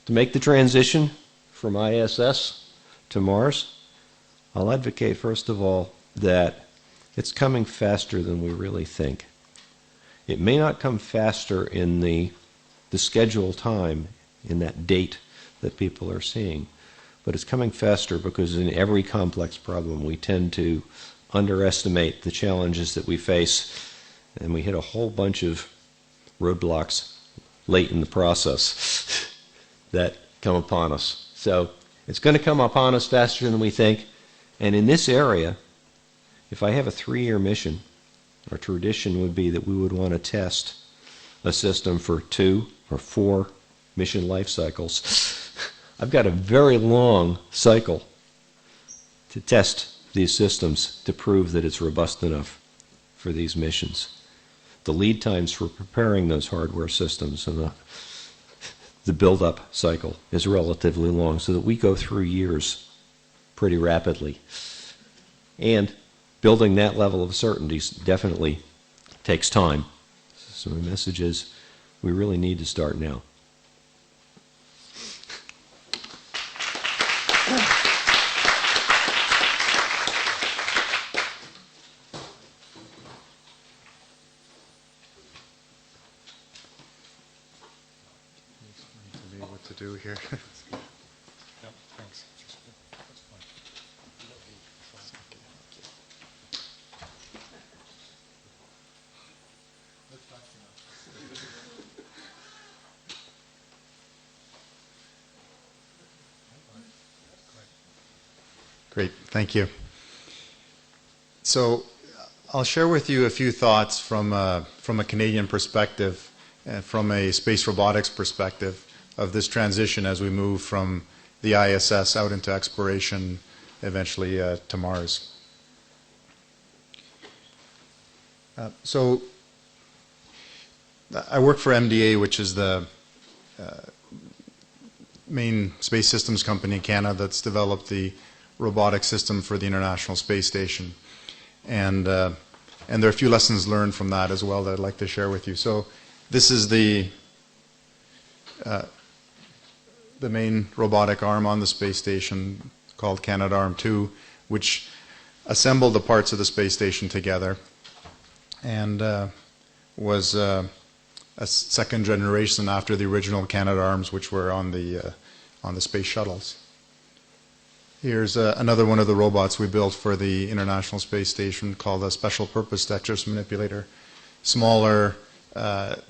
to make the transition from ISS to Mars, I'll advocate first of all that it's coming faster than we really think. It may not come faster in the scheduled time, in that date that people are seeing, but it's coming faster because in every complex problem we tend to underestimate the challenges that we face, and we hit a whole bunch of roadblocks late in the process that come upon us. So it's going to come upon us faster than we think, and in this area, if I have a 3-year mission, our tradition would be that we would want to test a system for 2 or 4 mission life cycles. I've got a very long cycle to test these systems to prove that it's robust enough for these missions. The lead times for preparing those hardware systems and the build-up cycle is relatively long, so that we go through years pretty rapidly. And building that level of certainty definitely takes time. So my message is we really need to start now. What to do here? Great, thank you. So I'll share with you a few thoughts from a Canadian perspective, from a space robotics perspective, of this transition as we move from the ISS out into exploration, eventually to Mars. So I work for MDA, which is the main space systems company in Canada that's developed the robotic system for the International Space Station. And there are a few lessons learned from that as well that I'd like to share with you. So this is the main robotic arm on the space station, called Canadarm2, which assembled the parts of the space station together, and was a second generation after the original Canadarms, which were on the space shuttles. Here's another one of the robots we built for the International Space Station, called a Special Purpose Dexterous Manipulator. Smaller,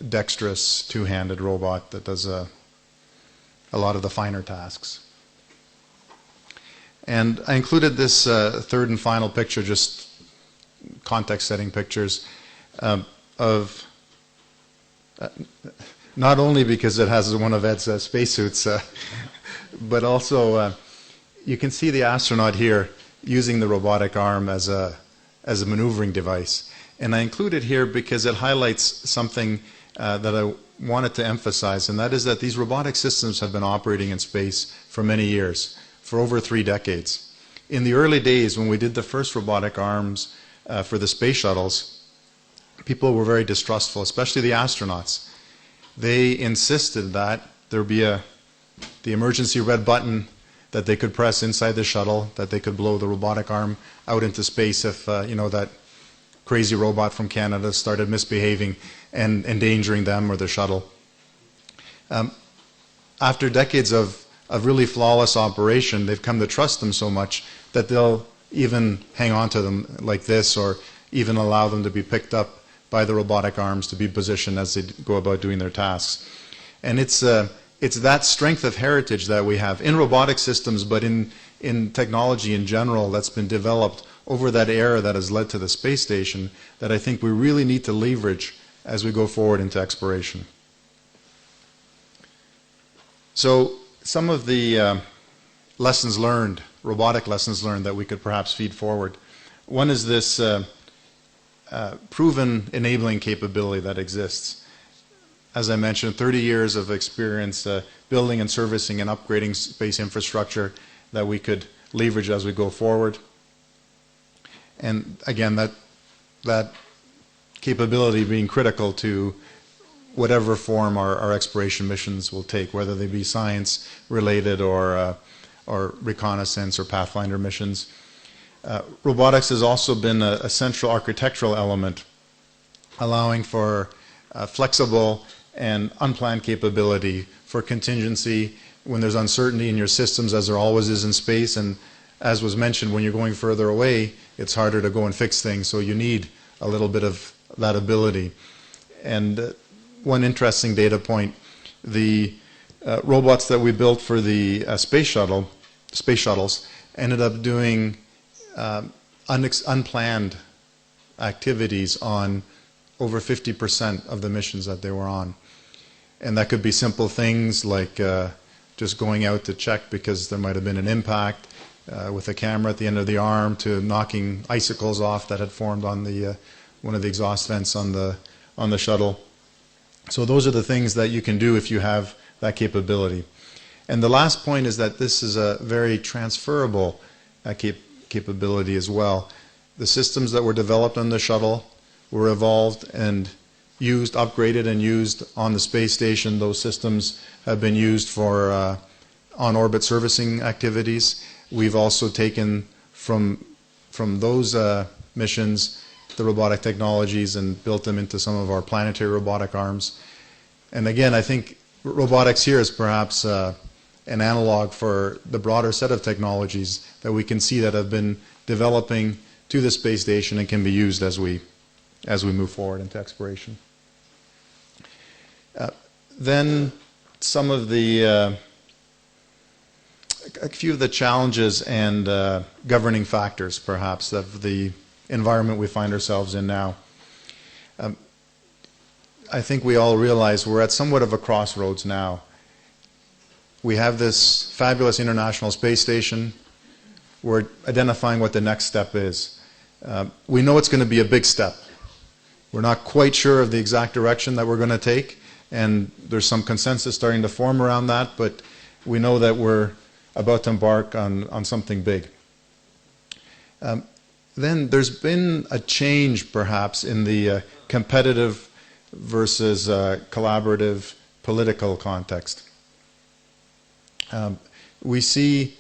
dexterous, two-handed robot that does a lot of the finer tasks. And I included this third and final picture, just context-setting pictures, of not only because it has one of Ed's spacesuits, but also you can see the astronaut here using the robotic arm as a maneuvering device. And I include it here because it highlights something that I wanted to emphasize, and that is that these robotic systems have been operating in space for many years, for over 3 decades. In the early days, when we did the first robotic arms for the space shuttles, people were very distrustful, especially the astronauts. They insisted that there be the emergency red button that they could press inside the shuttle, that they could blow the robotic arm out into space if that crazy robot from Canada started misbehaving and endangering them or the shuttle. After decades of really flawless operation, they've come to trust them so much that they'll even hang on to them like this, or even allow them to be picked up by the robotic arms to be positioned as they go about doing their tasks. And it's that strength of heritage that we have in robotic systems, but in technology in general that's been developed over that era that has led to the space station, that I think we really need to leverage as we go forward into exploration. So some of the lessons learned, robotic lessons learned, that we could perhaps feed forward. One is this proven enabling capability that exists. As I mentioned, 30 years of experience building and servicing and upgrading space infrastructure that we could leverage as we go forward. And again, that capability being critical to whatever form our exploration missions will take, whether they be science related or reconnaissance or pathfinder missions. Robotics has also been a central architectural element, allowing for flexible and unplanned capability for contingency when there's uncertainty in your systems, as there always is in space. And as was mentioned, when you're going further away, it's harder to go and fix things, so you need a little bit of that ability. And one interesting data point, the robots that we built for the space shuttles ended up doing unplanned activities on over 50% of the missions that they were on. And that could be simple things like just going out to check because there might have been an impact with a camera at the end of the arm, to knocking icicles off that had formed on the one of the exhaust vents on the shuttle. So those are the things that you can do if you have that capability. And the last point is that this is a very transferable capability as well. The systems that were developed on the shuttle were evolved and used, upgraded and used on the space station. Those systems have been used for on-orbit servicing activities. We've also taken from those missions the robotic technologies and built them into some of our planetary robotic arms. And again, I think robotics here is perhaps an analog for the broader set of technologies that we can see that have been developing to the space station and can be used as we move forward into exploration. Then some of a few of the challenges and governing factors, perhaps, of the environment we find ourselves in now. I think we all realize we're at somewhat of a crossroads now. We have this fabulous International Space Station. We're identifying what the next step is. We know it's going to be a big step. We're not quite sure of the exact direction that we're going to take, and there's some consensus starting to form around that, but we know that we're about to embark on something big. Then there's been a change, perhaps, in the competitive versus collaborative political context. We see,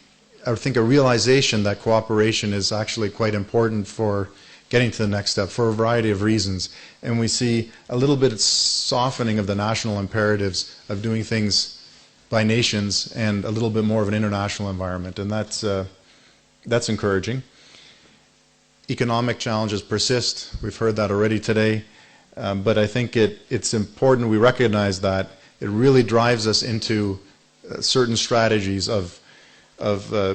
I think, a realization that cooperation is actually quite important for getting to the next step for a variety of reasons. And we see a little bit of softening of the national imperatives of doing things by nations and a little bit more of an international environment. And that's encouraging. Economic challenges persist. We've heard that already today. But I think it's important we recognize that it really drives us into certain strategies of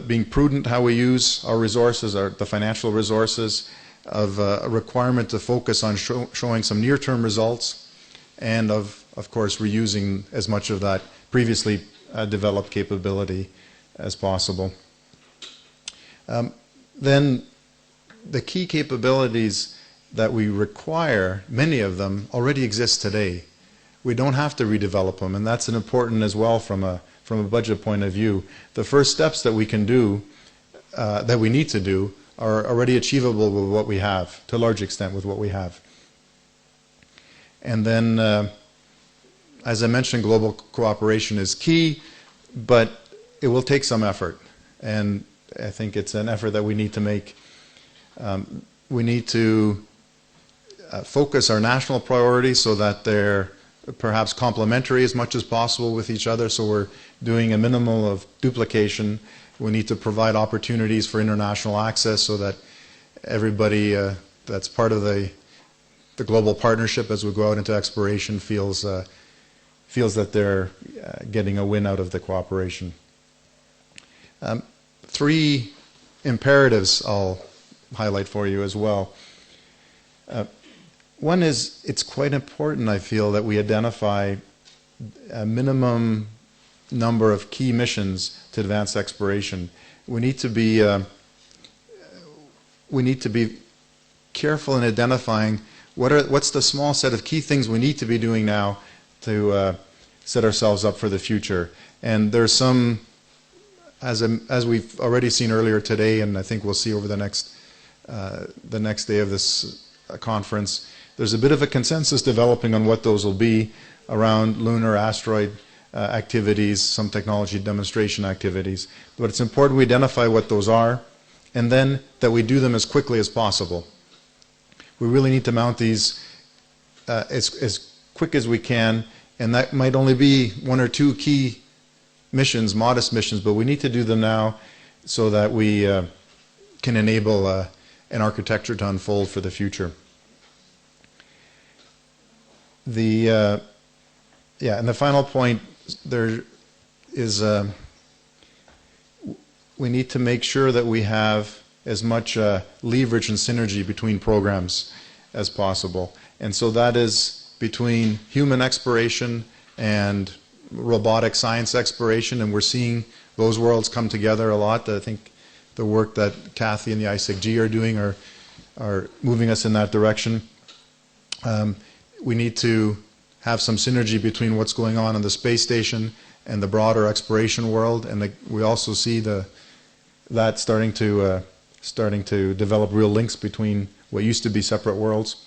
being prudent how we use our resources, the financial resources, of a requirement to focus on showing some near-term results, and of course, reusing as much of that previously developed capability as possible. Then the key capabilities that we require, many of them already exist today. We don't have to redevelop them, and that's an important as well from a budget point of view. The first steps that we can do, that we need to do, are already achievable with what we have, to a large extent with what we have. And then, as I mentioned, global cooperation is key, but it will take some effort. And I think it's an effort that we need to make. We need to focus our national priorities so that they're perhaps complementary as much as possible with each other, so we're doing a minimal of duplication. We need to provide opportunities for international access so that everybody that's part of the global partnership as we go out into exploration feels that they're getting a win out of the cooperation. 3 imperatives I'll highlight for you as well. One is, it's quite important, I feel, that we identify a minimum number of key missions to advance exploration. We need to be careful in identifying what's the small set of key things we need to be doing now to set ourselves up for the future. And there's some, as we've already seen earlier today, and I think we'll see over the next day of this conference, there's a bit of a consensus developing on what those will be around lunar asteroid activities, some technology demonstration activities. But it's important we identify what those are, and then that we do them as quickly as possible. We really need to mount these as quick as we can, and that might only be 1 or 2 key missions, modest missions, but we need to do them now so that we can enable an architecture to unfold for the future. And the final point there is we need to make sure that we have as much leverage and synergy between programs as possible. And so that is between human exploration and robotic science exploration, and we're seeing those worlds come together a lot. I think the work that Kathy and the ISIC-G are doing are moving us in that direction. We need to have some synergy between what's going on the space station and the broader exploration world, and we also see that starting to develop real links between what used to be separate worlds.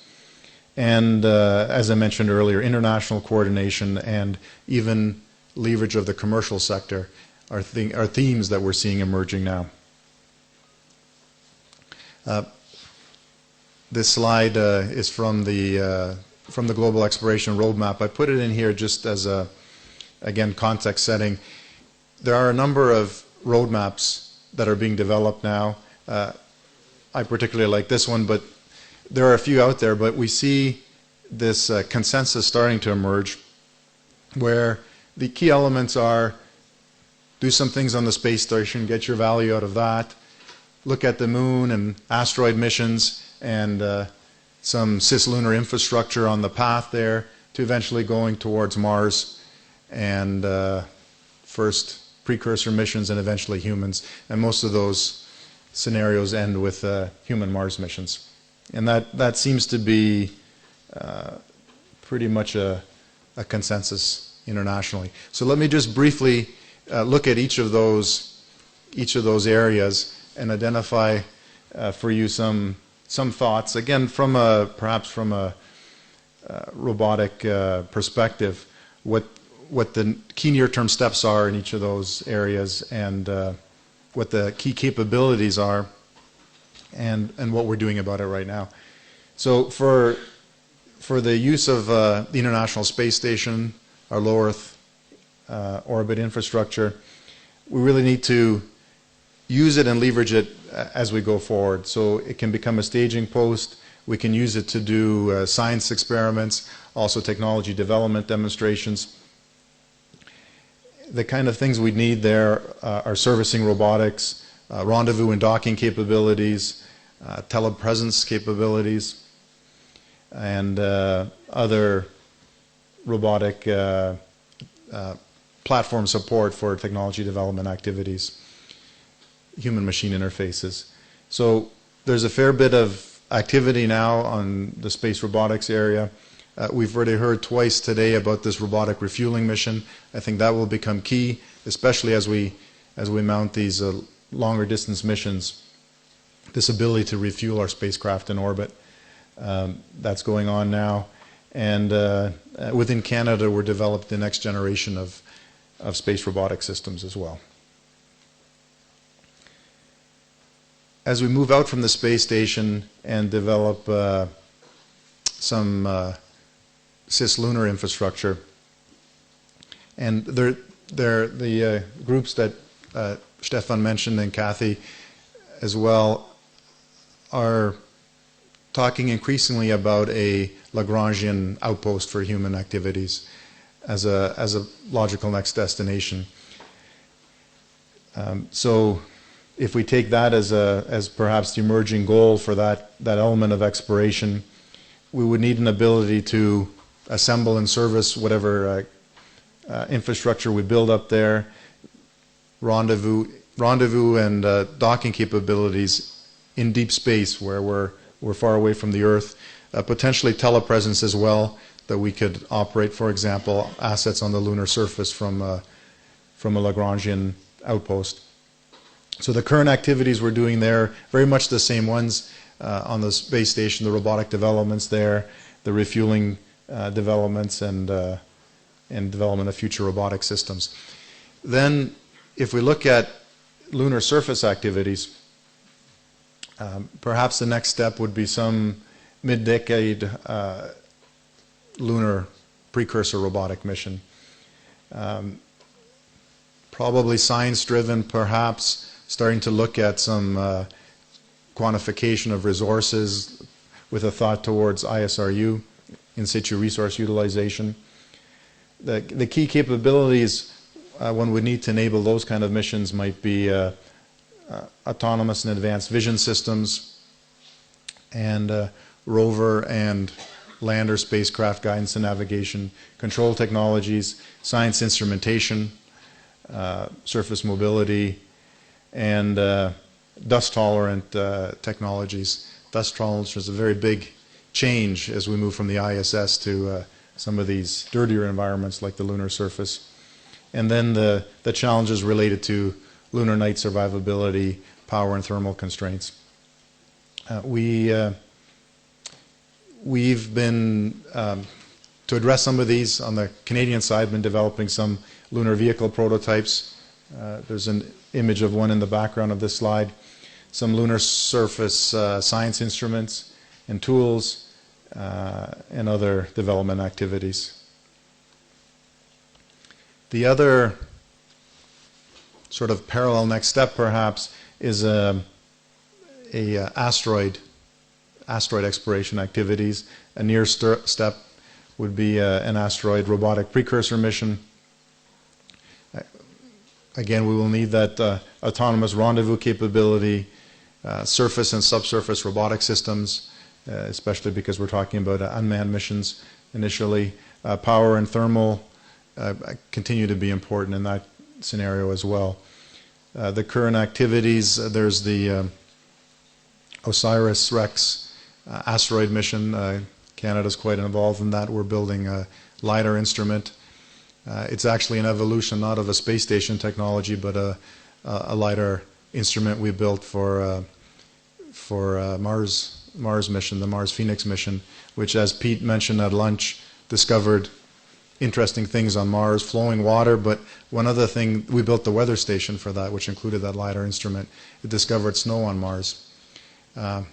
And as I mentioned earlier, international coordination and even leverage of the commercial sector are themes that we're seeing emerging now. This slide is from the Global Exploration Roadmap. I put it in here just as a, again, context setting. There are a number of roadmaps that are being developed now. I particularly like this one, but there are a few out there, but we see this consensus starting to emerge where the key elements are do some things on the space station, get your value out of that, look at the moon and asteroid missions and some cislunar infrastructure on the path there to eventually going towards Mars and first precursor missions and eventually humans. And most of those scenarios end with human Mars missions. And that seems to be pretty much a consensus internationally. So let me just briefly look at each of those areas and identify for you some thoughts. Again, perhaps from a robotic perspective, what the key near-term steps are in each of those areas and what the key capabilities are and what we're doing about it right now. So for the use of the International Space Station, our low Earth orbit infrastructure, we really need to use it and leverage it as we go forward. So it can become a staging post. We can use it to do science experiments, also technology development demonstrations. The kind of things we need there are servicing robotics, rendezvous and docking capabilities, telepresence capabilities, and other robotic platform support for technology development activities, human-machine interfaces. So there's a fair bit of activity now on the space robotics area. We've already heard twice today about this robotic refueling mission. I think that will become key, especially as we mount these longer distance missions. This ability to refuel our spacecraft in orbit, that's going on now. And within Canada, we're developing the next generation of space robotic systems as well. As we move out from the space station and develop some cislunar infrastructure. And the groups that Stefan mentioned and Kathy as well are talking increasingly about a Lagrangian outpost for human activities as a logical next destination. So if we take that as perhaps the emerging goal for that element of exploration, we would need an ability to assemble and service whatever infrastructure we build up there, rendezvous and docking capabilities in deep space where we're far away from the Earth, potentially telepresence as well, that we could operate, for example, assets on the lunar surface from a Lagrangian outpost. So the current activities we're doing there, very much the same ones on the space station, the robotic developments there, the refueling developments and development of future robotic systems. Then if we look at lunar surface activities, perhaps the next step would be some mid-decade lunar precursor robotic mission. Probably science-driven, perhaps starting to look at some quantification of resources with a thought towards ISRU, in situ resource utilization. The key capabilities one would need to enable those kind of missions might be autonomous and advanced vision systems, and rover and lander spacecraft guidance and navigation, control technologies, science instrumentation, surface mobility, and dust-tolerant technologies. Dust tolerance is a very big change as we move from the ISS to some of these dirtier environments like the lunar surface. And then the challenges related to lunar night survivability, power and thermal constraints. We've been, to address some of these, on the Canadian side, been developing some lunar vehicle prototypes. There's an image of one in the background of this slide. Some lunar surface science instruments and tools and other development activities. The other sort of parallel next step, perhaps, is asteroid exploration activities. A near step would be an asteroid robotic precursor mission. Again, we will need that autonomous rendezvous capability, surface and subsurface robotic systems, especially because we're talking about unmanned missions initially. Power and thermal continue to be important in that scenario as well. The current activities, there's the OSIRIS-REx asteroid mission. Canada's quite involved in that. We're building a LiDAR instrument. It's actually an evolution not of a space station technology, but a LiDAR instrument we built for Mars mission, the Mars Phoenix mission, which, as Pete mentioned at lunch, discovered interesting things on Mars, flowing water, but one other thing, we built the weather station for that, which included that LiDAR instrument. It discovered snow on Mars. The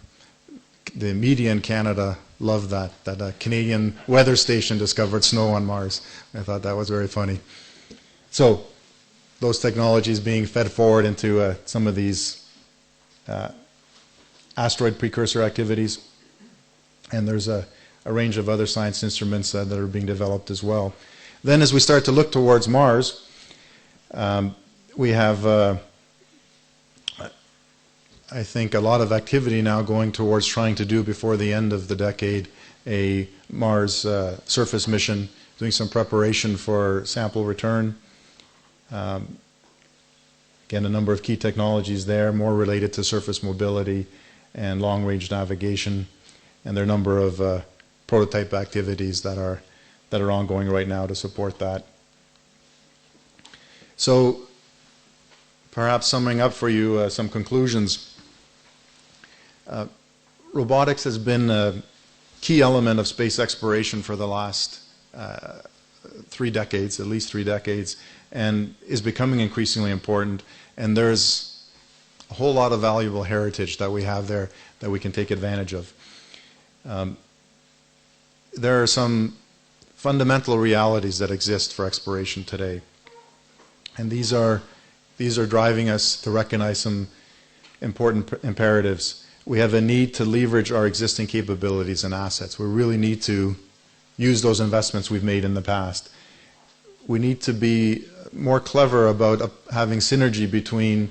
media in Canada loved that a Canadian weather station discovered snow on Mars. I thought that was very funny. So those technologies being fed forward into some of these asteroid precursor activities, and there's a range of other science instruments that are being developed as well. Then as we start to look towards Mars, we have I think a lot of activity now going towards trying to do before the end of the decade a Mars surface mission, doing some preparation for sample return. Again, a number of key technologies there, more related to surface mobility and long-range navigation, and there are a number of prototype activities that are ongoing right now to support that. So perhaps summing up for you some conclusions. Robotics has been a key element of space exploration for the last 3 decades, at least 3 decades, and is becoming increasingly important. And there's a whole lot of valuable heritage that we have there that we can take advantage of. there are some fundamental realities that exist for exploration today. And these are driving us to recognize some important imperatives. We have a need to leverage our existing capabilities and assets. We really need to use those investments we've made in the past. We need to be more clever about having synergy between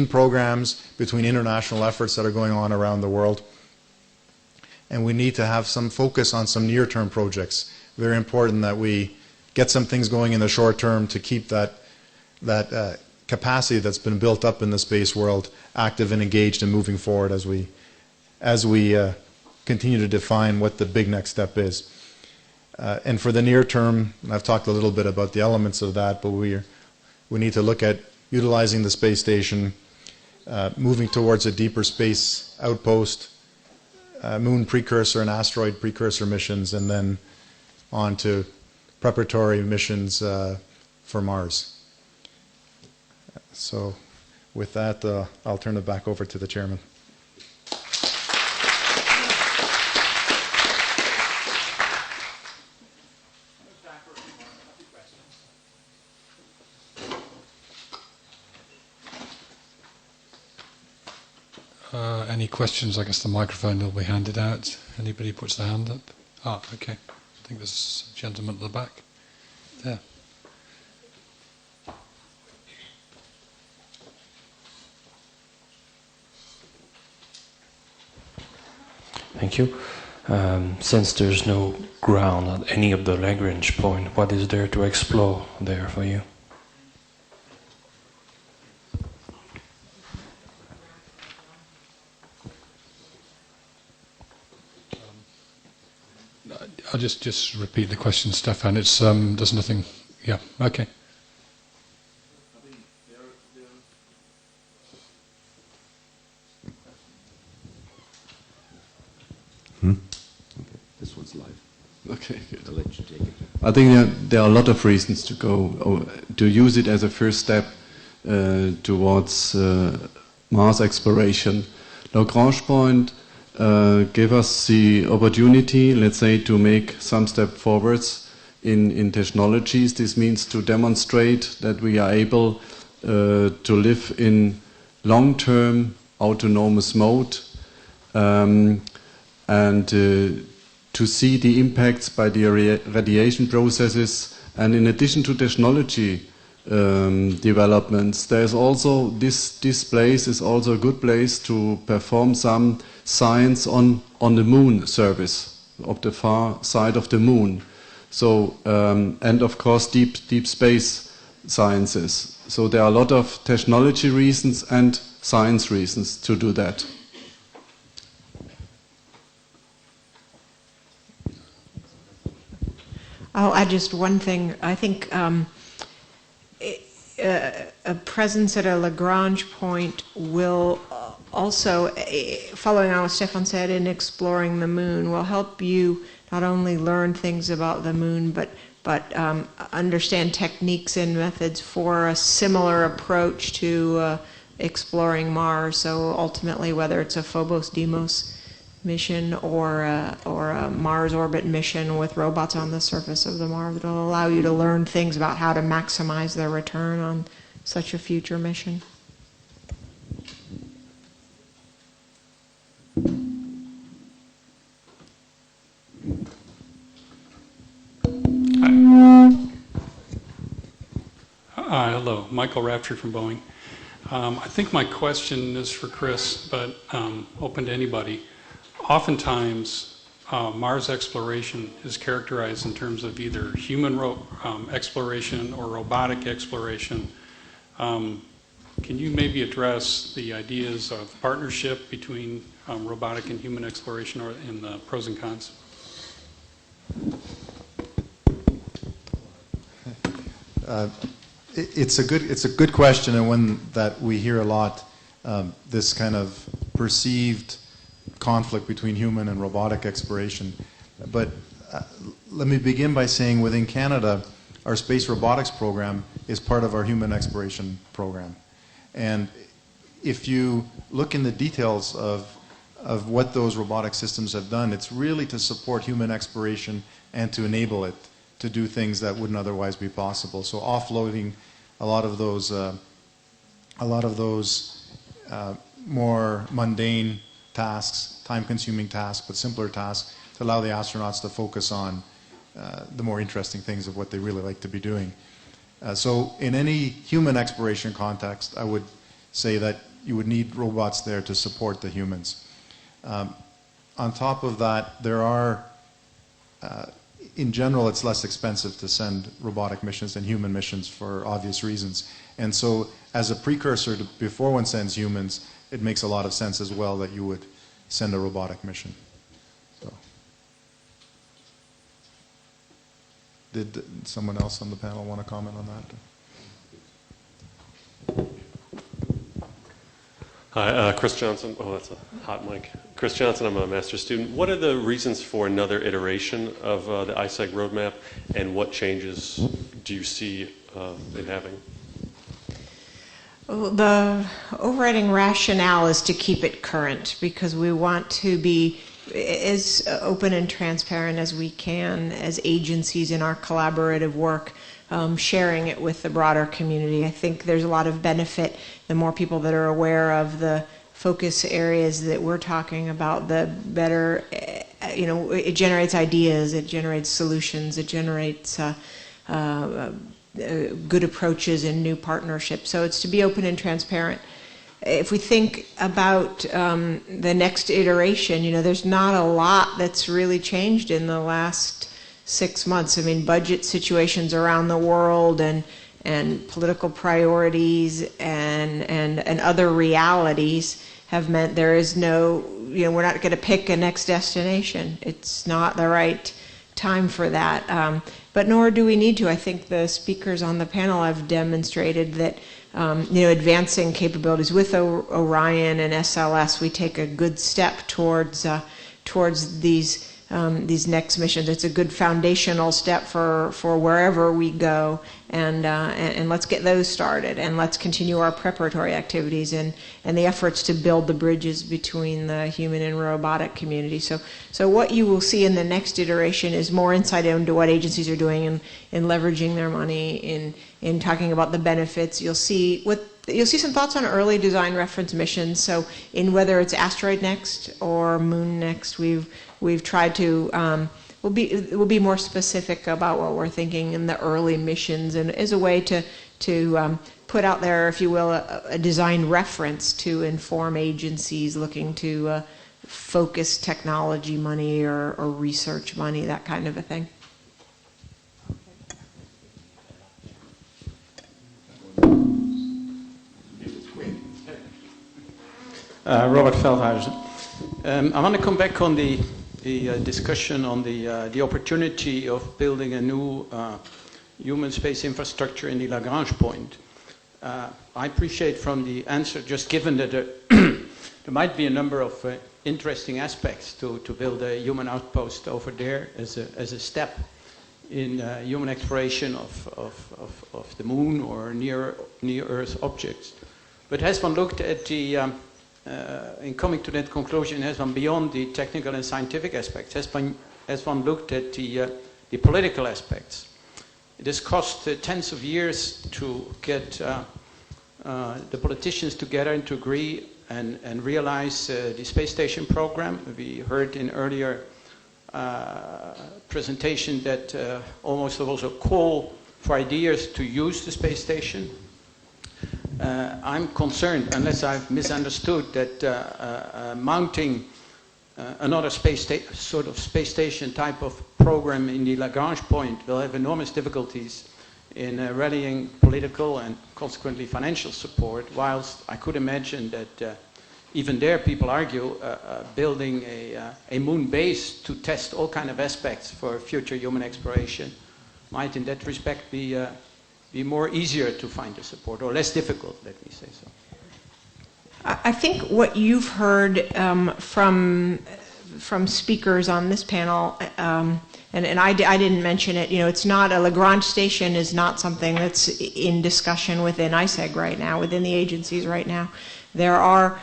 programs, between international efforts that are going on around the world. And we need to have some focus on some near-term projects. Very important that we get some things going in the short term to keep that capacity that's been built up in the space world active and engaged and moving forward as we continue to define what the big next step is. And for the near term, and I've talked a little bit about the elements of that, but we need to look at utilizing the space station, moving towards a deeper space outpost, moon precursor and asteroid precursor missions, and then on to preparatory missions for Mars. So with that, I'll turn it back over to the chairman. Any questions? I guess the microphone will be handed out. Anybody puts their hand up? Ah, okay. I think there's a gentleman at the back. There. Thank you. Since there's no ground at any of the Lagrange point, what is there to explore there for you? I'll just repeat the question, Stefan. It's there's nothing. Yeah. Okay. This one's live. Okay, good. I'll let you take it. I think there are a lot of reasons to use it as a first step towards Mars exploration. Lagrange point gave us the opportunity, let's say, to make some step forwards in technologies. This means to demonstrate that we are able to live in long-term autonomous mode and to see the impacts by the radiation processes. And in addition to technology developments, there's also this place is also a good place to perform some science on the moon surface, of the far side of the moon. So and of course deep space sciences. So there are a lot of technology reasons and science reasons to do that. I'll add just one thing. I think a presence at a Lagrange point will also, following on what Stefan said, in exploring the moon, will help you not only learn things about the moon, but understand techniques and methods for a similar approach to exploring Mars. So ultimately, whether it's a Phobos-Deimos mission or a Mars orbit mission with robots on the surface of the Mars, it'll allow you to learn things about how to maximize the return on such a future mission. Hi, hello, Michael Raftery from Boeing. I think my question is for Chris, but open to anybody. Oftentimes, Mars exploration is characterized in terms of either human exploration or robotic exploration. Can you maybe address the ideas of partnership between robotic and human exploration, or in the pros and cons? It's a good question, and one that we hear a lot. This kind of perceived conflict between human and robotic exploration. But let me begin by saying within Canada, our space robotics program is part of our human exploration program. And if you look in the details of of what those robotic systems have done. It's really to support human exploration and to enable it to do things that wouldn't otherwise be possible. So offloading a lot of those more mundane tasks, time-consuming tasks, but simpler tasks, to allow the astronauts to focus on the more interesting things of what they really like to be doing. So in any human exploration context, I would say that you would need robots there to support the humans. On top of that, there are, in general, it's less expensive to send robotic missions than human missions for obvious reasons. And so as a precursor to before one sends humans, it makes a lot of sense as well that you would send a robotic mission. So. Did someone else on the panel want to comment on that? Hi, Chris Johnson. Oh, that's a hot mic. Chris Johnson, I'm a master's student. What are the reasons for another iteration of the ISEG roadmap, and what changes do you see it having? Well, the overriding rationale is to keep it current, because we want to be as open and transparent as we can as agencies in our collaborative work, sharing it with the broader community. I think there's a lot of benefit. The more people that are aware of the focus areas that we're talking about, the better, it generates ideas, it generates solutions, it generates good approaches and new partnerships. So it's to be open and transparent. If we think about the next iteration, there's not a lot that's really changed in the last 6 months. I mean, budget situations around the world and political priorities and other realities have meant there is no, we're not going to pick a next destination. It's not the right time for that. But nor do we need to. I think the speakers on the panel have demonstrated that advancing capabilities with Orion and SLS, we take a good step towards these next missions. It's a good foundational step for wherever we go, and let's get those started, and let's continue our preparatory activities and the efforts to build the bridges between the human and robotic community. So what you will see in the next iteration is more insight into what agencies are doing in leveraging their money, in talking about the benefits. You'll see some thoughts on early design reference missions. So in whether it's asteroid next or moon next, we've tried to we'll be more specific about what we're thinking in the early missions, and as a way to put out there, if you will, a design reference to inform agencies looking to focus technology money or research money, that kind of a thing. Robert Veldhuizen. I want to come back on the discussion on the opportunity of building a new human space infrastructure in the Lagrange point. I appreciate from the answer just given that there might be a number of interesting aspects to build a human outpost over there as a step in human exploration of the moon or near Earth objects. But has one looked at the in coming to that conclusion, has one beyond the technical and scientific aspects, has one looked at the political aspects? It has cost tens of years to get the politicians together and to agree and realize the space station program. We heard in earlier presentation that almost there was a call for ideas to use the space station. I'm concerned, unless I've misunderstood, that mounting another sort of space station type of program in the Lagrange point will have enormous difficulties in rallying political and consequently financial support, whilst I could imagine that even there people argue building a moon base to test all kind of aspects for future human exploration might in that respect be more easier to find the support, or less difficult, let me say so. I think what you've heard from speakers on this panel, and I didn't mention it, it's not, a Lagrange station is not something that's in discussion within ISEG right now, within the agencies right now. There are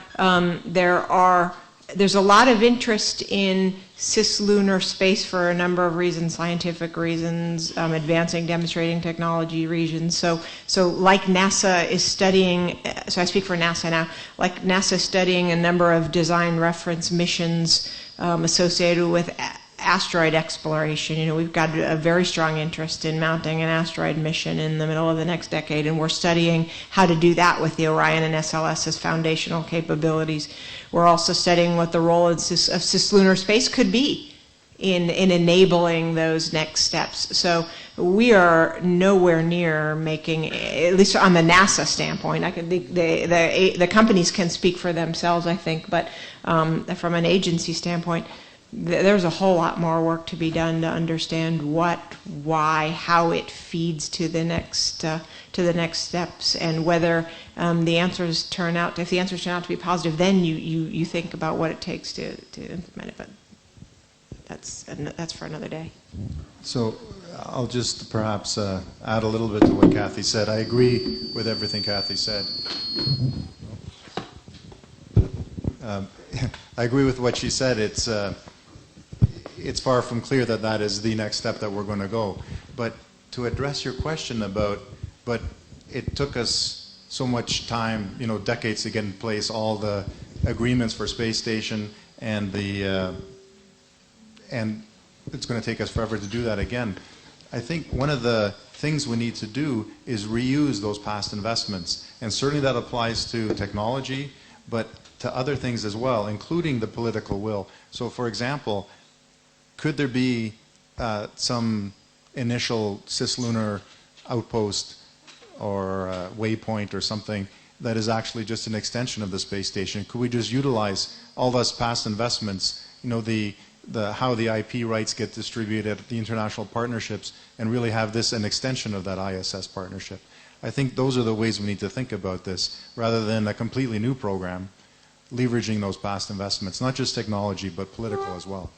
there's a lot of interest in cislunar space for a number of reasons, scientific reasons, advancing, demonstrating technology reasons. So like NASA is studying, so I speak for NASA now, like NASA studying a number of design reference missions associated with asteroid exploration. You know, we've got a very strong interest in mounting an asteroid mission in the middle of the next decade, and we're studying how to do that with the Orion and SLS as foundational capabilities. We're also studying what the role of cislunar space could be in enabling those next steps. So we are nowhere near making, at least on the NASA standpoint, the companies can speak for themselves, I think, but from an agency standpoint, there's a whole lot more work to be done to understand what, why, how it feeds to the next steps, and whether the answers turn out. If the answers turn out to be positive, then you think about what it takes to implement it. But that's for another day. So I'll just perhaps add a little bit to what Kathy said. I agree with everything Kathy said. I agree with what she said. It's far from clear that that is the next step that we're going to go. But to address your question about, but it took us so much time, you know, decades to get in place all the agreements for space station, and and it's going to take us forever to do that again. I think one of the things we need to do is reuse those past investments, and certainly that applies to technology, but to other things as well, including the political will. So, for example, could there be some initial cislunar outpost or waypoint or something that is actually just an extension of the space station? Could we just utilize all those past investments, you know, how the IP rights get distributed, the international partnerships, and really have this an extension of that ISS partnership? I think those are the ways we need to think about this, rather than a completely new program, leveraging those past investments, not just technology, but political as well.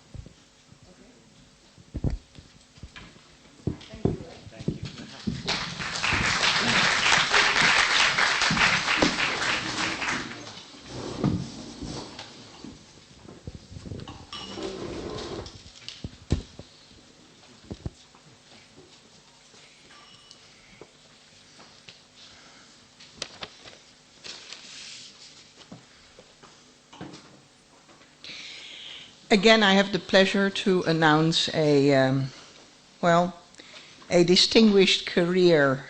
Again, I have the pleasure to announce a distinguished career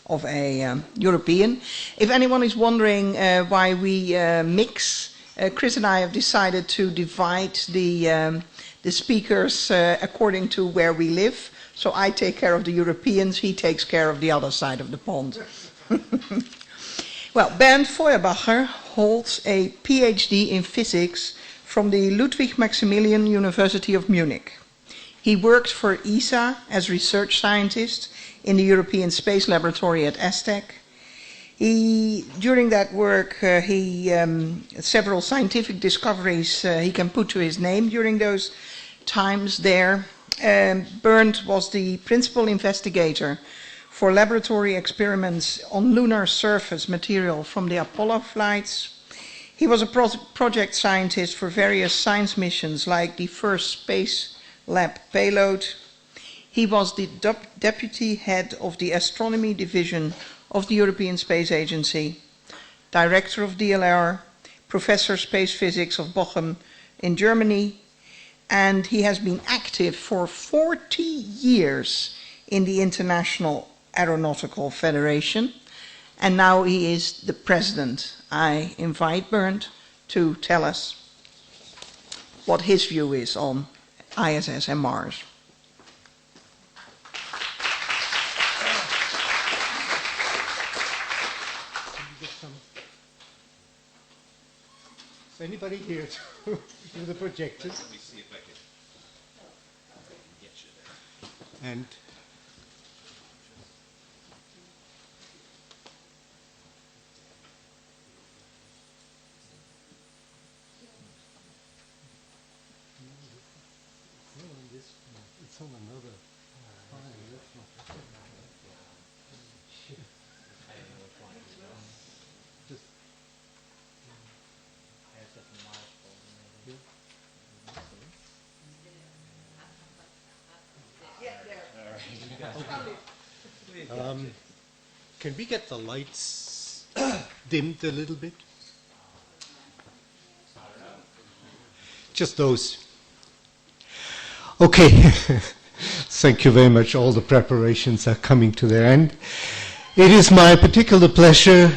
of a European. If anyone is wondering why we mix, Chris and I have decided to divide the speakers according to where we live. So I take care of the Europeans, he takes care of the other side of the pond. Well, Bernd Feuerbacher holds a PhD in physics from the Ludwig Maximilian University of Munich. He worked for ESA as research scientist in the European Space Laboratory at ESTEC. During that work, several scientific discoveries he can put to his name during those times there. Bernd was the principal investigator for laboratory experiments on lunar surface material from the Apollo flights. He was a project scientist for various science missions like the first Space Lab payload. He was the deputy head of the astronomy division of the European Space Agency, director of DLR, professor of space physics of Bochum in Germany, and he has been active for 40 years in the International Aeronautical Federation, and now he is the president. I invite Bernd to tell us what his view is on ISS and Mars. Is anybody here to do the projectors? Let me see if I can get you there. And it's on another file. Just Can we get the lights dimmed a little bit? Just those. Okay. Thank you very much. All the preparations are coming to their end. It is my particular pleasure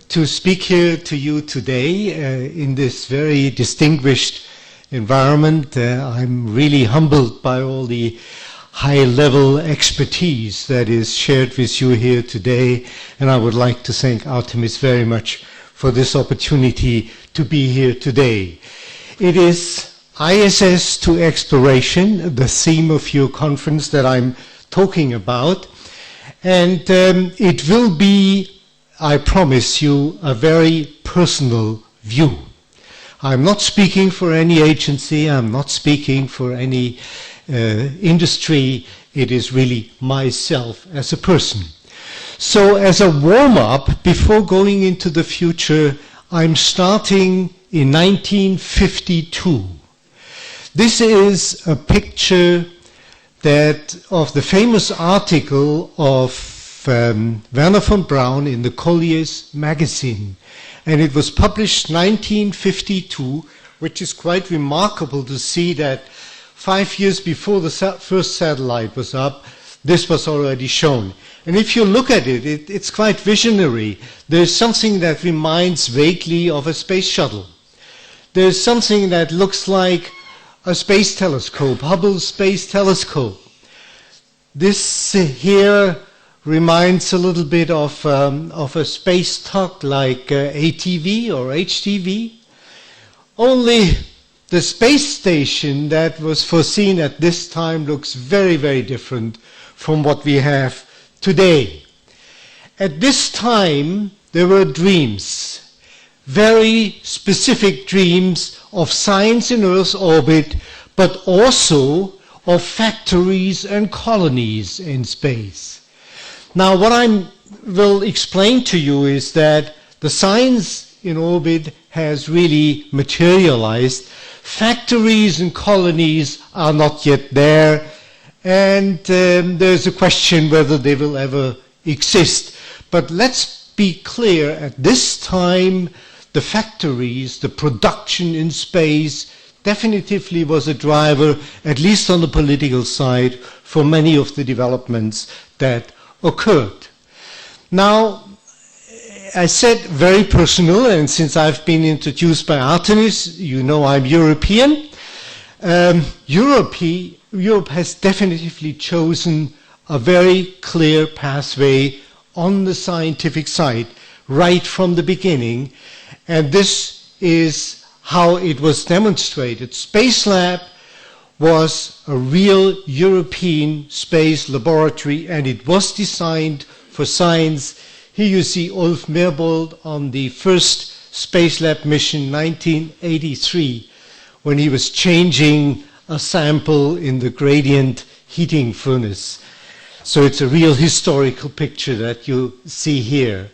to speak here to you today in this very distinguished environment. I'm really humbled by all the high-level expertise that is shared with you here today, and I would like to thank Artemis very much for this opportunity to be here today. It is ISS to exploration, the theme of your conference that I'm talking about, and it will be, I promise you, a very personal view. I'm not speaking for any agency, I'm not speaking for any industry, it is really myself as a person. So as a warm-up, before going into the future, I'm starting in 1952. This is a picture of the famous article of Werner von Braun in the Collier's magazine. And it was published 1952, which is quite remarkable to see that 5 years before the first satellite was up, this was already shown. And if you look at it, it's quite visionary. There's something that reminds vaguely of a space shuttle. There's something that looks like a space telescope, Hubble Space Telescope. This here reminds a little bit of a space tug like ATV or HTV. Only the space station that was foreseen at this time looks very, very different from what we have today. At this time, there were dreams, very specific dreams of science in Earth's orbit, but also of factories and colonies in space. Now, what I will explain to you is that the science in orbit has really materialized. Factories and colonies are not yet there, and there's a question whether they will ever exist. But let's be clear, at this time, the factories, the production in space, definitively was a driver, at least on the political side, for many of the developments that occurred. Now, I said very personal, and since I've been introduced by Artemis, you know I'm European. Europe has definitively chosen a very clear pathway on the scientific side right from the beginning, and this is how it was demonstrated. Spacelab was a real European space laboratory, and it was designed for science. Here you see Ulf Merbold on the first Spacelab mission, 1983, when he was changing a sample in the gradient heating furnace. So it's a real historical picture that you see here.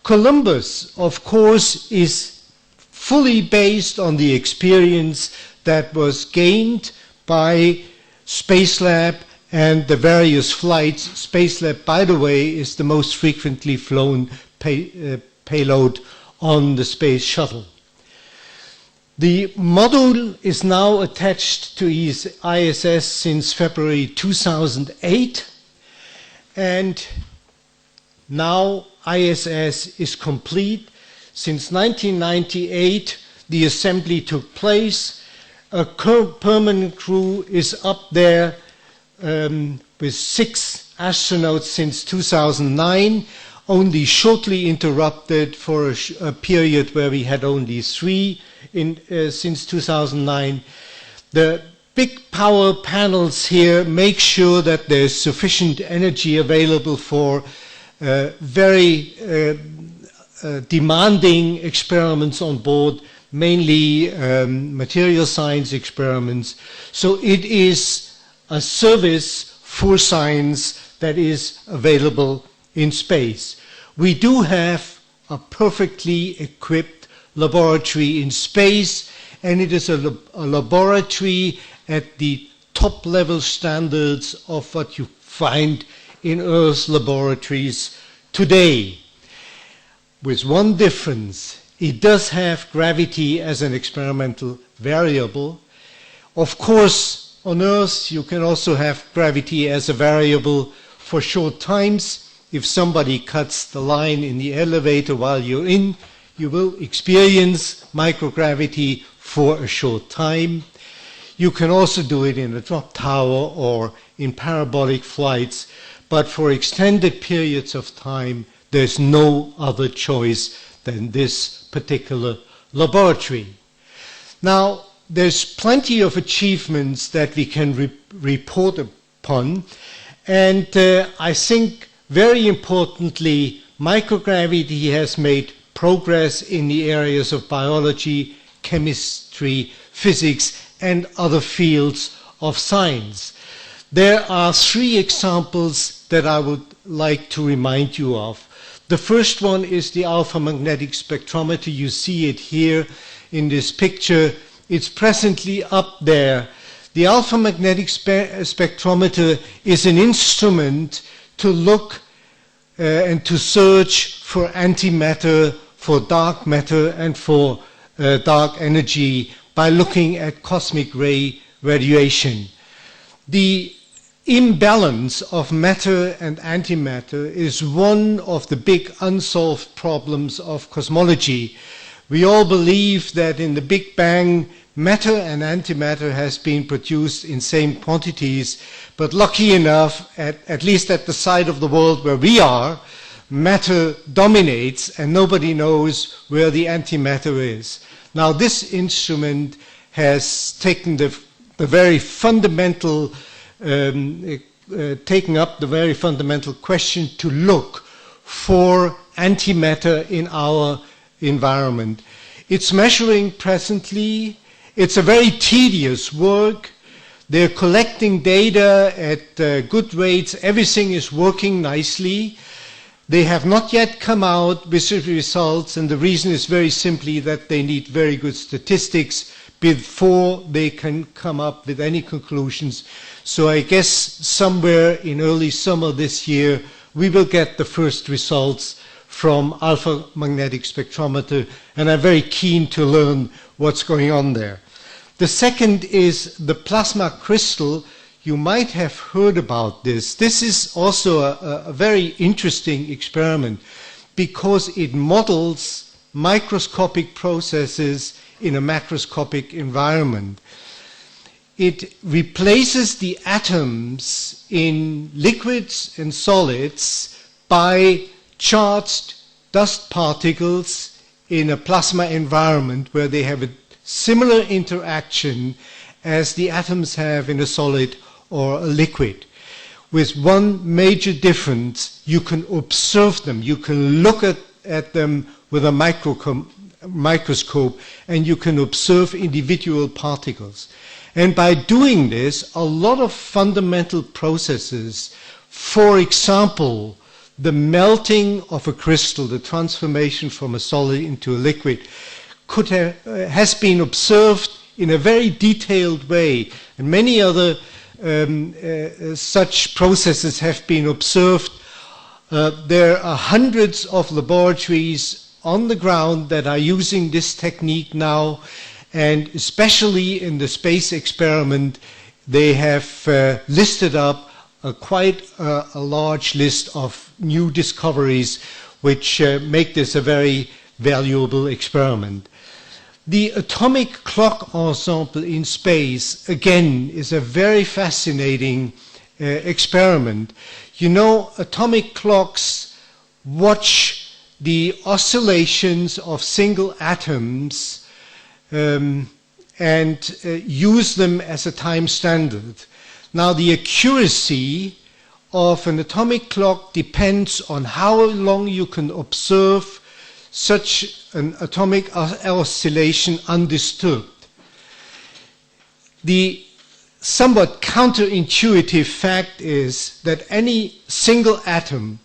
Columbus, of course, is fully based on the experience that was gained by Spacelab and the various flights. Spacelab, by the way, is the most frequently flown payload on the space shuttle. The module is now attached to ISS since February 2008, and now ISS is complete. Since 1998, the assembly took place. A permanent crew is up there with 6 astronauts since 2009, only shortly interrupted for a period where we had only 3 since 2009. The big power panels here make sure that there's sufficient energy available for very demanding experiments on board, mainly material science experiments. So it is a service for science that is available in space. We do have a perfectly equipped laboratory in space, and it is a laboratory at the top level standards of what you find in Earth's laboratories today, with one difference. It does have gravity as an experimental variable. Of course, on Earth, you can also have gravity as a variable for short times. If somebody cuts the line in the elevator while you're in, you will experience microgravity for a short time. You can also do it in a drop tower or in parabolic flights, but for extended periods of time, there's no other choice than this particular laboratory. Now, there's plenty of achievements that we can report upon, and I think very importantly, microgravity has made progress in the areas of biology, chemistry, physics, and other fields of science. There are 3 examples that I would like to remind you of. The first one is the alpha magnetic spectrometer. You see it here in this picture. It's presently up there. The alpha magnetic spectrometer is an instrument to look and to search for antimatter, for dark matter, and for dark energy by looking at cosmic ray radiation. The imbalance of matter and antimatter is one of the big unsolved problems of cosmology. We all believe that in the Big Bang, matter and antimatter has been produced in same quantities, but lucky enough, at least at the side of the world where we are, matter dominates and nobody knows where the antimatter is. Now this instrument has taken the very fundamental taken up the very fundamental question to look for antimatter in our environment. It's measuring presently. It's a very tedious work. They're collecting data at good rates. Everything is working nicely. They have not yet come out with the results, and the reason is very simply that they need very good statistics before they can come up with any conclusions. So I guess somewhere in early summer this year, we will get the first results from alpha magnetic spectrometer, and I'm very keen to learn what's going on there. The second is the plasma crystal. You might have heard about this. This is also a very interesting experiment because it models microscopic processes in a macroscopic environment. It replaces the atoms in liquids and solids by charged dust particles in a plasma environment where they have a similar interaction as the atoms have in a solid or a liquid. With one major difference, you can observe them, you can look at them with a microscope, and you can observe individual particles. And by doing this, a lot of fundamental processes, for example, the melting of a crystal, the transformation from a solid into a liquid, has been observed in a very detailed way. And many other such processes have been observed. There are hundreds of laboratories on the ground that are using this technique now, and especially in the space experiment, they have listed up quite a large list of new discoveries which make this a very valuable experiment. The atomic clock ensemble in space, again, is a very fascinating experiment. You know, atomic clocks watch the oscillations of single atoms and use them as a time standard. Now, the accuracy of an atomic clock depends on how long you can observe such an atomic oscillation undisturbed. The somewhat counterintuitive fact is that any single atom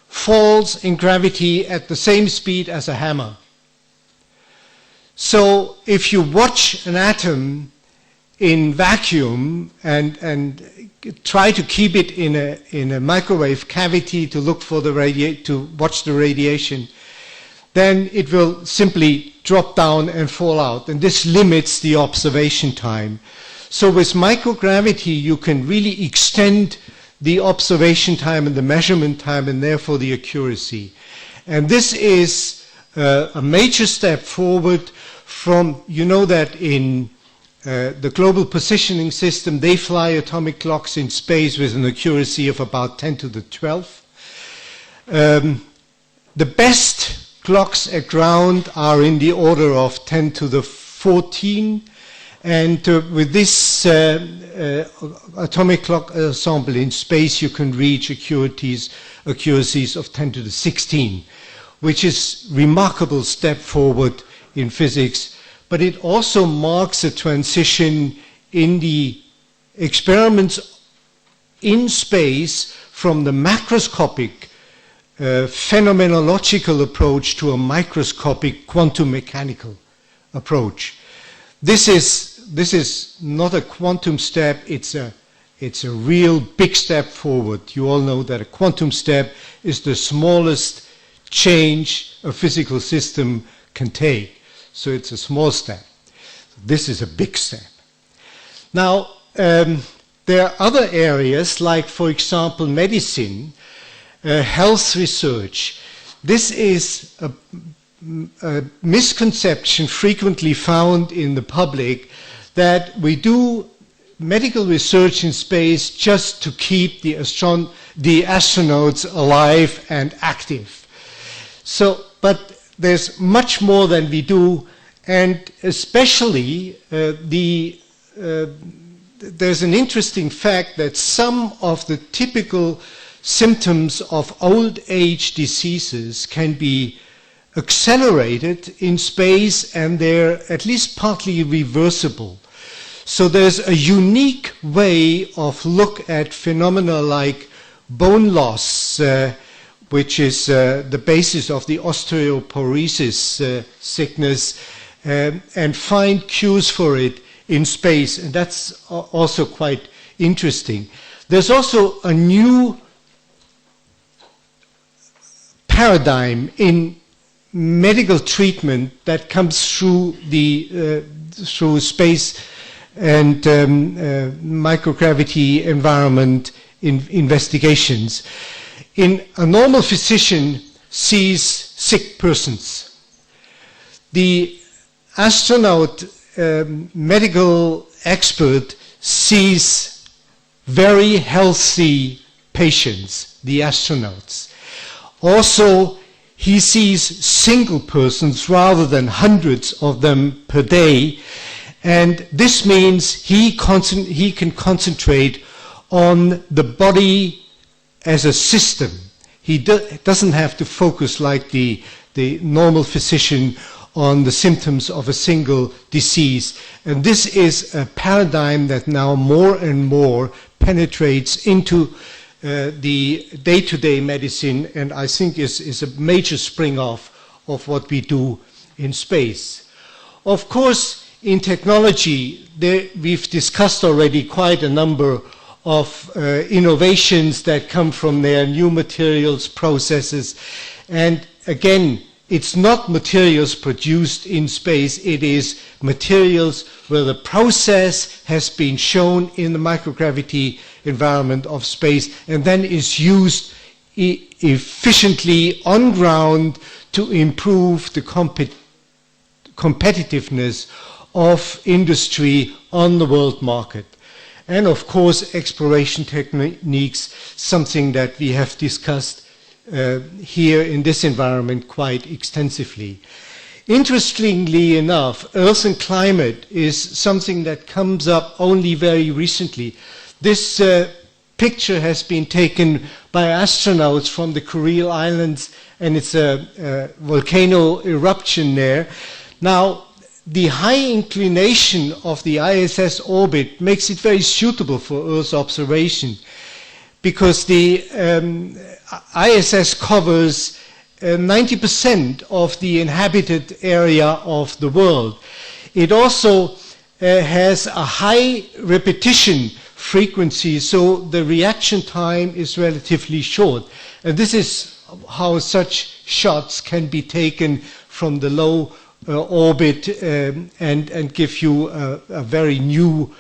falls in gravity at the same speed as a hammer. So if you watch an atom in vacuum and try to keep it in a microwave cavity to look for to watch the radiation, then it will simply drop down and fall out, and this limits the observation time. So with microgravity, you can really extend the observation time and the measurement time, and therefore the accuracy. And this is a major step forward from, you know that in the global positioning system, they fly atomic clocks in space with an accuracy of about 10 to the 12th. The best clocks at ground are in the order of 10 to the 14, and with this atomic clock ensemble in space, you can reach accuracies of 10 to the 16, which is a remarkable step forward in physics. But it also marks a transition in the experiments in space from the macroscopic phenomenological approach to a microscopic quantum mechanical approach. This is not a quantum step, it's a real big step forward. You all know that a quantum step is the smallest change a physical system can take. So it's a small step. This is a big step. Now, there are other areas, like, for example, medicine, health research. This is a misconception frequently found in the public, that we do medical research in space just to keep the astronauts alive and active. So, but there's much more than we do, and especially there's an interesting fact that some of the typical symptoms of old age diseases can be accelerated in space, and they're at least partly reversible. So there's a unique way of look at phenomena like bone loss, which is the basis of the osteoporosis sickness, and find cures for it in space. And that's also quite interesting. There's also a new paradigm in medical treatment that comes through through space and microgravity environment investigations. A normal physician sees sick persons. The astronaut medical expert sees very healthy patients, the astronauts. Also, he sees single persons rather than hundreds of them per day, and this means he can concentrate on the body as a system. He doesn't have to focus like the normal physician on the symptoms of a single disease. And this is a paradigm that now more and more penetrates into the day-to-day medicine, and I think is a major spring-off of what we do in space. Of course, in technology, we've discussed already quite a number of innovations that come from there, new materials, processes, and again, it's not materials produced in space, it is materials where the process has been shown in the microgravity environment of space and then is used efficiently on ground to improve the competitiveness of industry on the world market. And of course, exploration techniques, something that we have discussed here in this environment quite extensively. Interestingly enough, Earth and climate is something that comes up only very recently. This picture has been taken by astronauts from the Kuril Islands, and it's a volcano eruption there. Now, the high inclination of the ISS orbit makes it very suitable for Earth observation, because the ISS covers 90% of the inhabited area of the world. It also has a high repetition frequency, so the reaction time is relatively short. And this is how such shots can be taken from the low orbit and give you a very new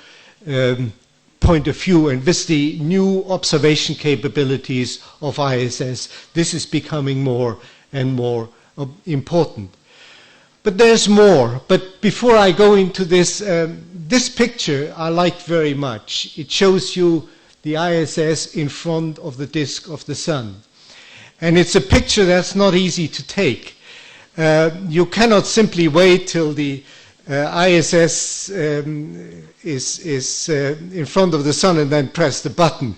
point of view. And with the new observation capabilities of ISS, this is becoming more and more important. But there's more. But before I go into this, this picture I like very much. It shows you the ISS in front of the disk of the sun. And it's a picture that's not easy to take. You cannot simply wait till the ISS is in front of the sun and then press the button.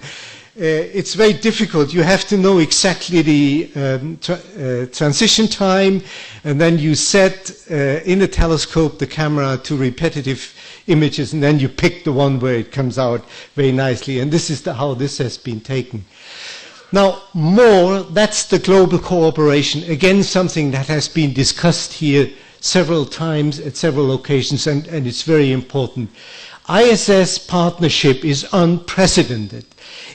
It's very difficult. You have to know exactly the transition time, and then you set in the telescope the camera to repetitive images, and then you pick the one where it comes out very nicely. And this is how this has been taken. Now, more, that's the global cooperation. Again, something that has been discussed here several times at several occasions, and it's very important. ISS partnership is unprecedented.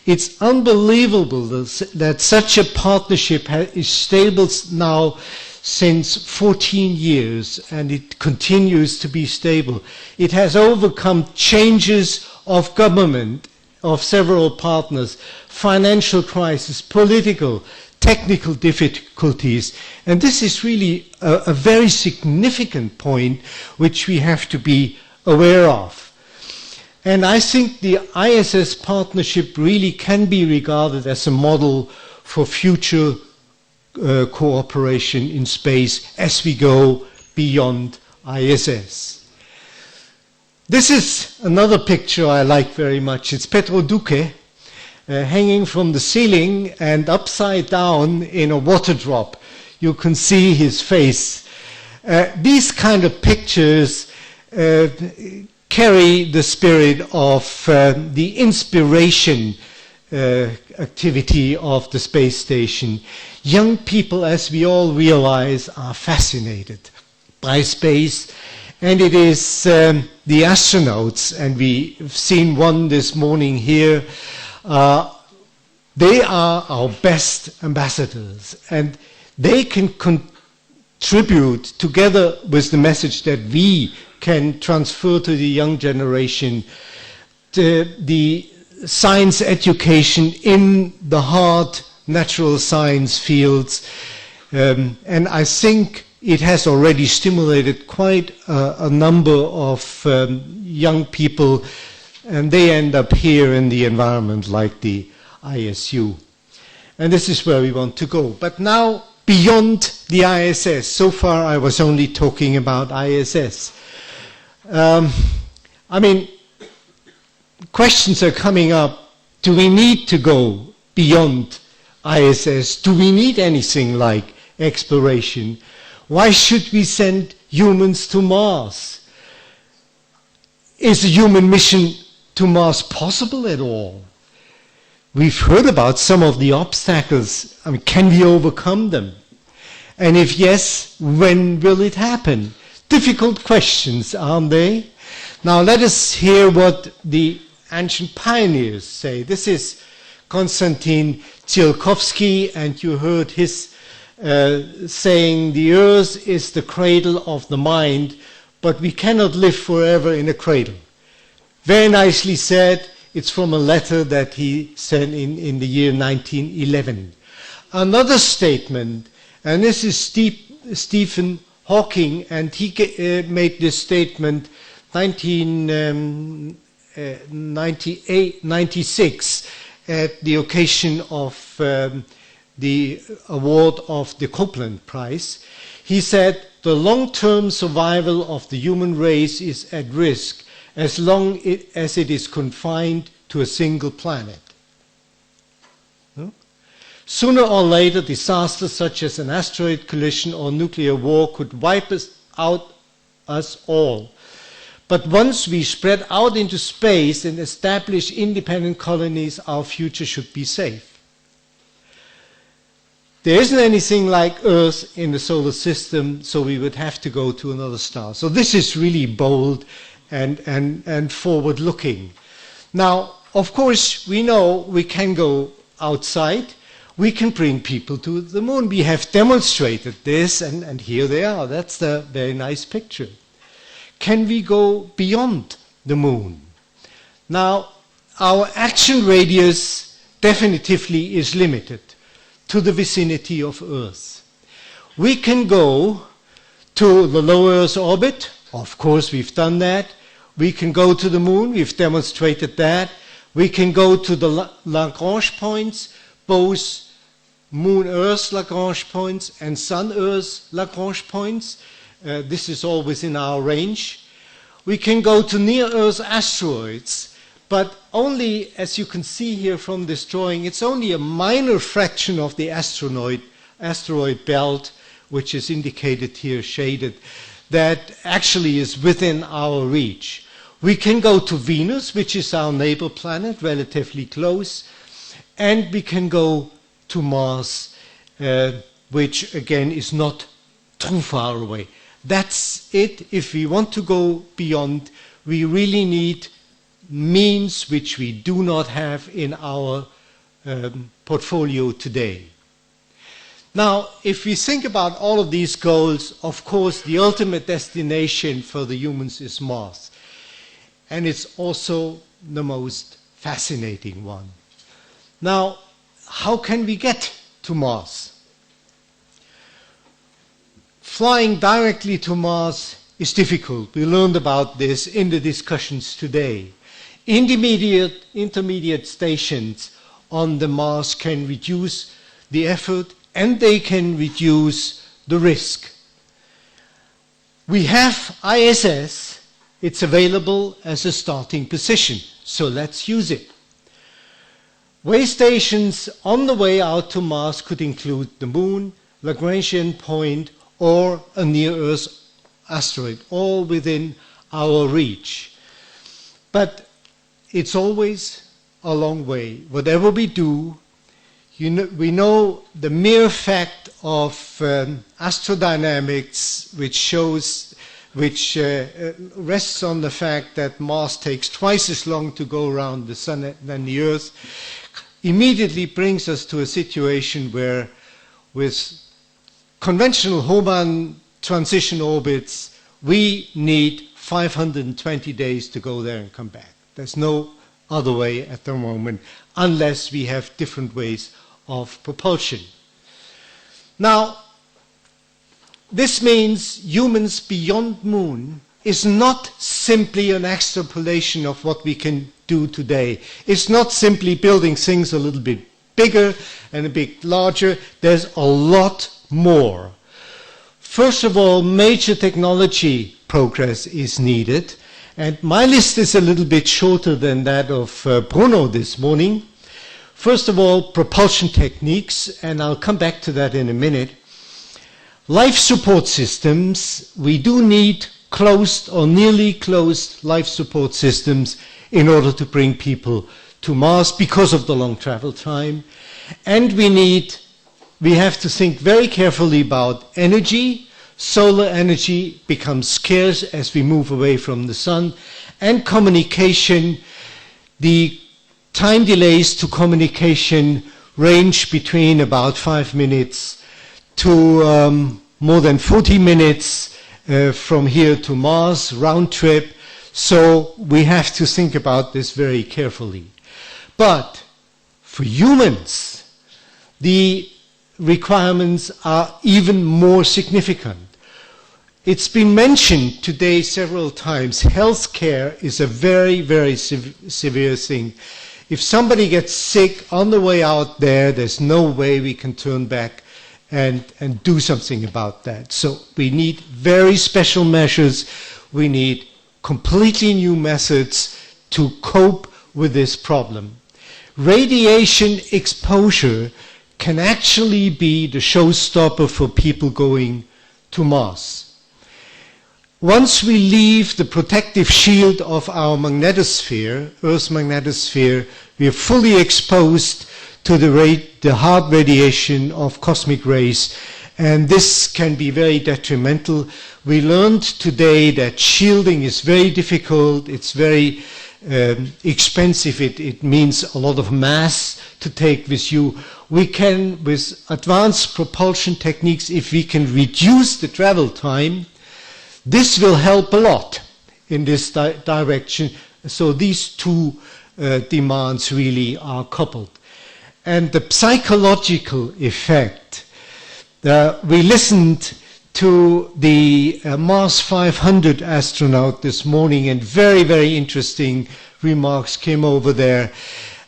It's unbelievable that such a partnership is stable now since 14 years, and it continues to be stable. It has overcome changes of government, of several partners, financial crisis, political, technical difficulties. And this is really a very significant point which we have to be aware of. And I think the ISS partnership really can be regarded as a model for future cooperation in space as we go beyond ISS. This is another picture I like very much. It's Petro Duque hanging from the ceiling and upside down in a water drop. You can see his face. These kind of pictures carry the spirit of the inspiration activity of the space station. Young people, as we all realize, are fascinated by space, and it is the astronauts, and we've seen one this morning here. They are our best ambassadors, and they can contribute, together with the message that we can transfer to the young generation, the science education in the hard natural science fields. And I think it has already stimulated quite a number of young people, and they end up here in the environment like the ISU. And this is where we want to go. But now, beyond the ISS, so far I was only talking about ISS. I mean, questions are coming up. Do we need to go beyond ISS? Do we need anything like exploration? Why should we send humans to Mars? Is a human mission to Mars possible at all? We've heard about some of the obstacles. I mean, can we overcome them? And if yes, when will it happen? Difficult questions, aren't they? Now let us hear what the ancient pioneers say. This is Konstantin Tsiolkovsky, and you heard his saying, the earth is the cradle of the mind, but we cannot live forever in a cradle. Very nicely said. It's from a letter that he sent in the year 1911. Another statement, and this is Stephen Hawking, and he made this statement 1996 at the occasion of the award of the Copeland Prize. He said, the long-term survival of the human race is at risk as long as it is confined to a single planet. Sooner or later, disasters such as an asteroid collision or nuclear war could wipe us all. But once we spread out into space and establish independent colonies, our future should be safe. There isn't anything like Earth in the solar system, so we would have to go to another star. So this is really bold, and forward-looking. Now, of course, we know we can go outside. We can bring people to the moon. We have demonstrated this, and here they are. That's the very nice picture. Can we go beyond the moon? Now, our action radius definitively is limited to the vicinity of Earth. We can go to the low Earth orbit. Of course, we've done that. We can go to the moon. We've demonstrated that. We can go to the Lagrange points, both Moon-Earth Lagrange points and Sun-Earth Lagrange points. This is all within our range. We can go to near-Earth asteroids, but only, as you can see here from this drawing, it's only a minor fraction of the asteroid belt, which is indicated here, shaded, that actually is within our reach. We can go to Venus, which is our neighbor planet, relatively close, and we can go to Mars, which again is not too far away. That's it. If we want to go beyond, we really need means which we do not have in our portfolio today. Now, if we think about all of these goals, of course, the ultimate destination for the humans is Mars. And it's also the most fascinating one. Now, how can we get to Mars? Flying directly to Mars is difficult. We learned about this in the discussions today. Intermediate stations on the Mars can reduce the effort and they can reduce the risk. We have ISS. It's available as a starting position, so let's use it. Way stations on the way out to Mars could include the Moon, Lagrangian point, or a near-Earth asteroid, all within our reach. But it's always a long way. Whatever we do, we know the mere fact of astrodynamics, which rests on the fact that Mars takes twice as long to go around the Sun than the Earth, immediately brings us to a situation where, with conventional Hohmann transition orbits, we need 520 days to go there and come back. There's no other way at the moment, unless we have different ways of propulsion. Now, this means humans beyond Moon is not simply an extrapolation of what we can do today. It's not simply building things a little bit bigger and a bit larger. There's a lot more. First of all, major technology progress is needed. And my list is a little bit shorter than that of Bruno this morning. First of all, propulsion techniques, and I'll come back to that in a minute. Life support systems, we do need closed or nearly closed life support systems in order to bring people to Mars because of the long travel time. And we have to think very carefully about energy. Solar energy becomes scarce as we move away from the sun. And communication, the time delays to communication range between about 5 minutes to more than 40 minutes from here to Mars, round trip. So we have to think about this very carefully. But for humans, the requirements are even more significant. It's been mentioned today several times, healthcare is a very, very severe thing. If somebody gets sick on the way out there, there's no way we can turn back and do something about that. So we need very special measures. We need completely new methods to cope with this problem. Radiation exposure can actually be the showstopper for people going to Mars. Once we leave the protective shield of our magnetosphere, Earth's magnetosphere, we are fully exposed to the hard radiation of cosmic rays, and this can be very detrimental. We learned today that shielding is very difficult, it's very expensive, it means a lot of mass to take with you. We can, with advanced propulsion techniques, if we can reduce the travel time, this will help a lot in this direction. So these two demands really are coupled. And the psychological effect, we listened to the Mars 500 astronaut this morning, and very, very interesting remarks came over there.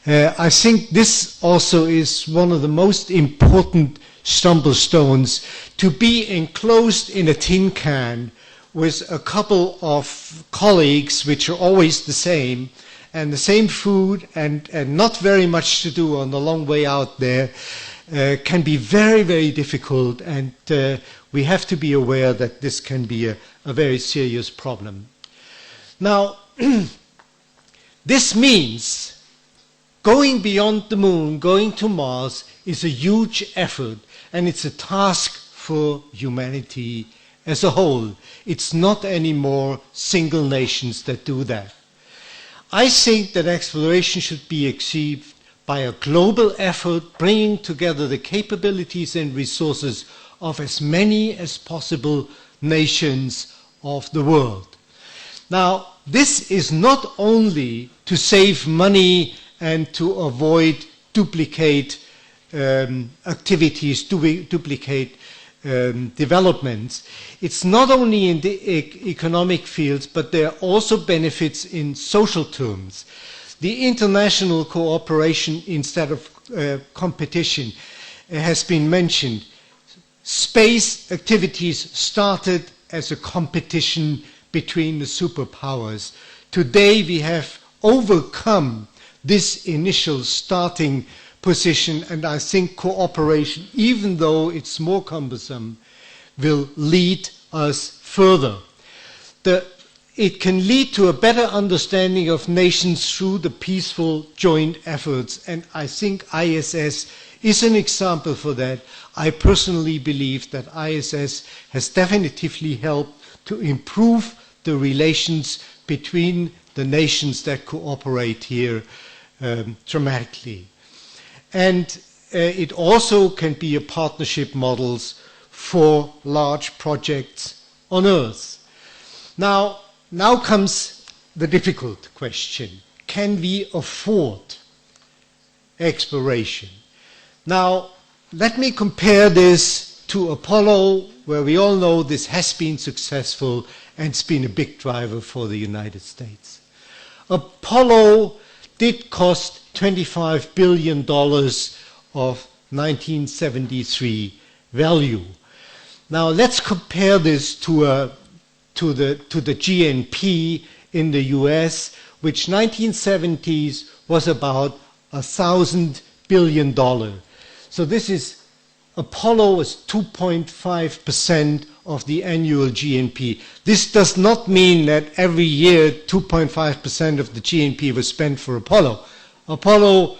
I think this also is one of the most important stumble stones, to be enclosed in a tin can with a couple of colleagues, which are always the same, and the same food, and not very much to do on the long way out there, can be very, very difficult, and we have to be aware that this can be a very serious problem. Now, this means going beyond the moon, going to Mars, is a huge effort, and it's a task for humanity as a whole. It's not anymore single nations that do that. I think that exploration should be achieved by a global effort, bringing together the capabilities and resources of as many as possible nations of the world. Now, this is not only to save money and to avoid duplicate activities, duplicate developments. It's not only in the economic fields, but there are also benefits in social terms. The international cooperation instead of competition has been mentioned. Space activities started as a competition between the superpowers. Today we have overcome this initial starting position, and I think cooperation, even though it's more cumbersome, will lead us further. It can lead to a better understanding of nations through the peaceful joint efforts, and I think ISS is an example for that. I personally believe that ISS has definitively helped to improve the relations between the nations that cooperate here dramatically. And it also can be a partnership models for large projects on Earth. Now comes the difficult question. Can we afford exploration? Now, let me compare this to Apollo, where we all know this has been successful and it's been a big driver for the United States. Apollo did cost $25 billion of 1973 value. Now let's compare this to the GNP in the US, which 1970s was about $1,000 billion. So this is, Apollo was 2.5% of the annual GNP. This does not mean that every year 2.5% of the GNP was spent for Apollo. Apollo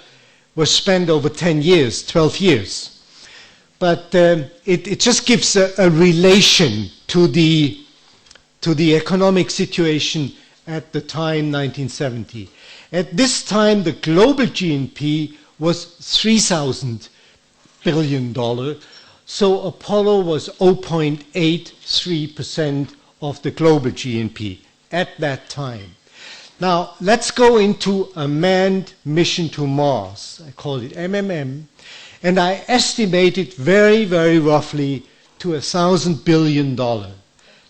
was spent over 10 years, 12 years. But it just gives a relation to the economic situation at the time, 1970. At this time, the global GNP was $3,000 billion. So Apollo was 0.83% of the global GNP at that time. Now, let's go into a manned mission to Mars. I call it MMM. And I estimate it very, very roughly to $1,000 billion.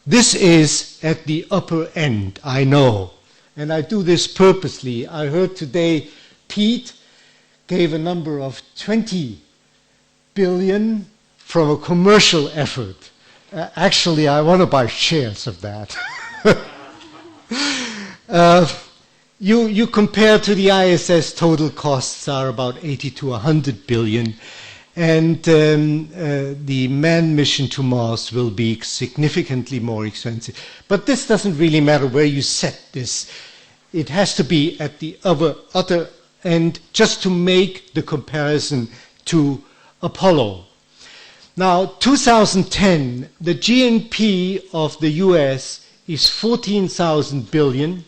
This is at the upper end, I know. And I do this purposely. I heard today Pete gave a number of 20 billion from a commercial effort. Actually, I want to buy shares of that. You compare to the ISS, total costs are about 80 to 100 billion, and the manned mission to Mars will be significantly more expensive. But this doesn't really matter where you set this. It has to be at the other end, just to make the comparison to Apollo. Now, 2010, the GNP of the US is 14,000 billion,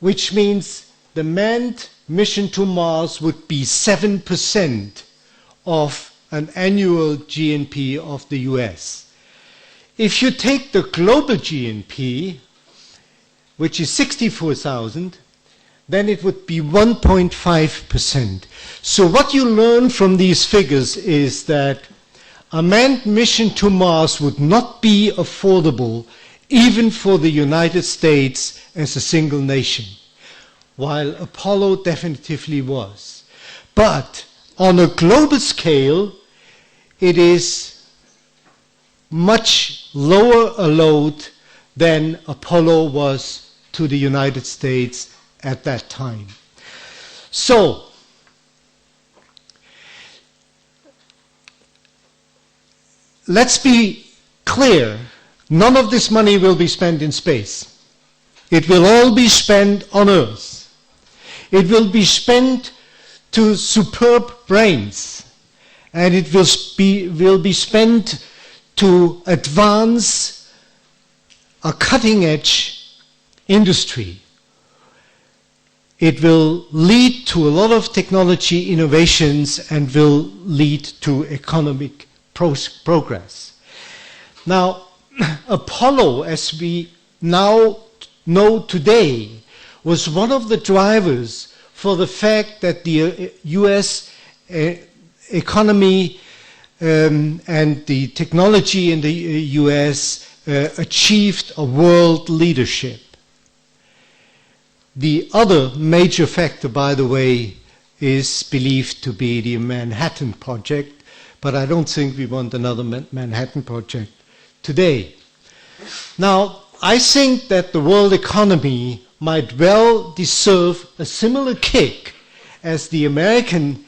which means the manned mission to Mars would be 7% of an annual GNP of the US. If you take the global GNP, which is 64,000, then it would be 1.5%. So what you learn from these figures is that a manned mission to Mars would not be affordable even for the United States as a single nation, while Apollo definitively was. But on a global scale, it is much lower a load than Apollo was to the United States at that time. So, let's be clear, none of this money will be spent in space. It will all be spent on Earth. It will be spent to superb brains, and it will be spent to advance a cutting-edge industry. It will lead to a lot of technology innovations and will lead to economic progress. Now, Apollo, as we now know today, was one of the drivers for the fact that the US economy and the technology in the US achieved a world leadership. The other major factor, by the way, is believed to be the Manhattan Project, but I don't think we want another Manhattan Project today. Now, I think that the world economy might well deserve a similar kick as the American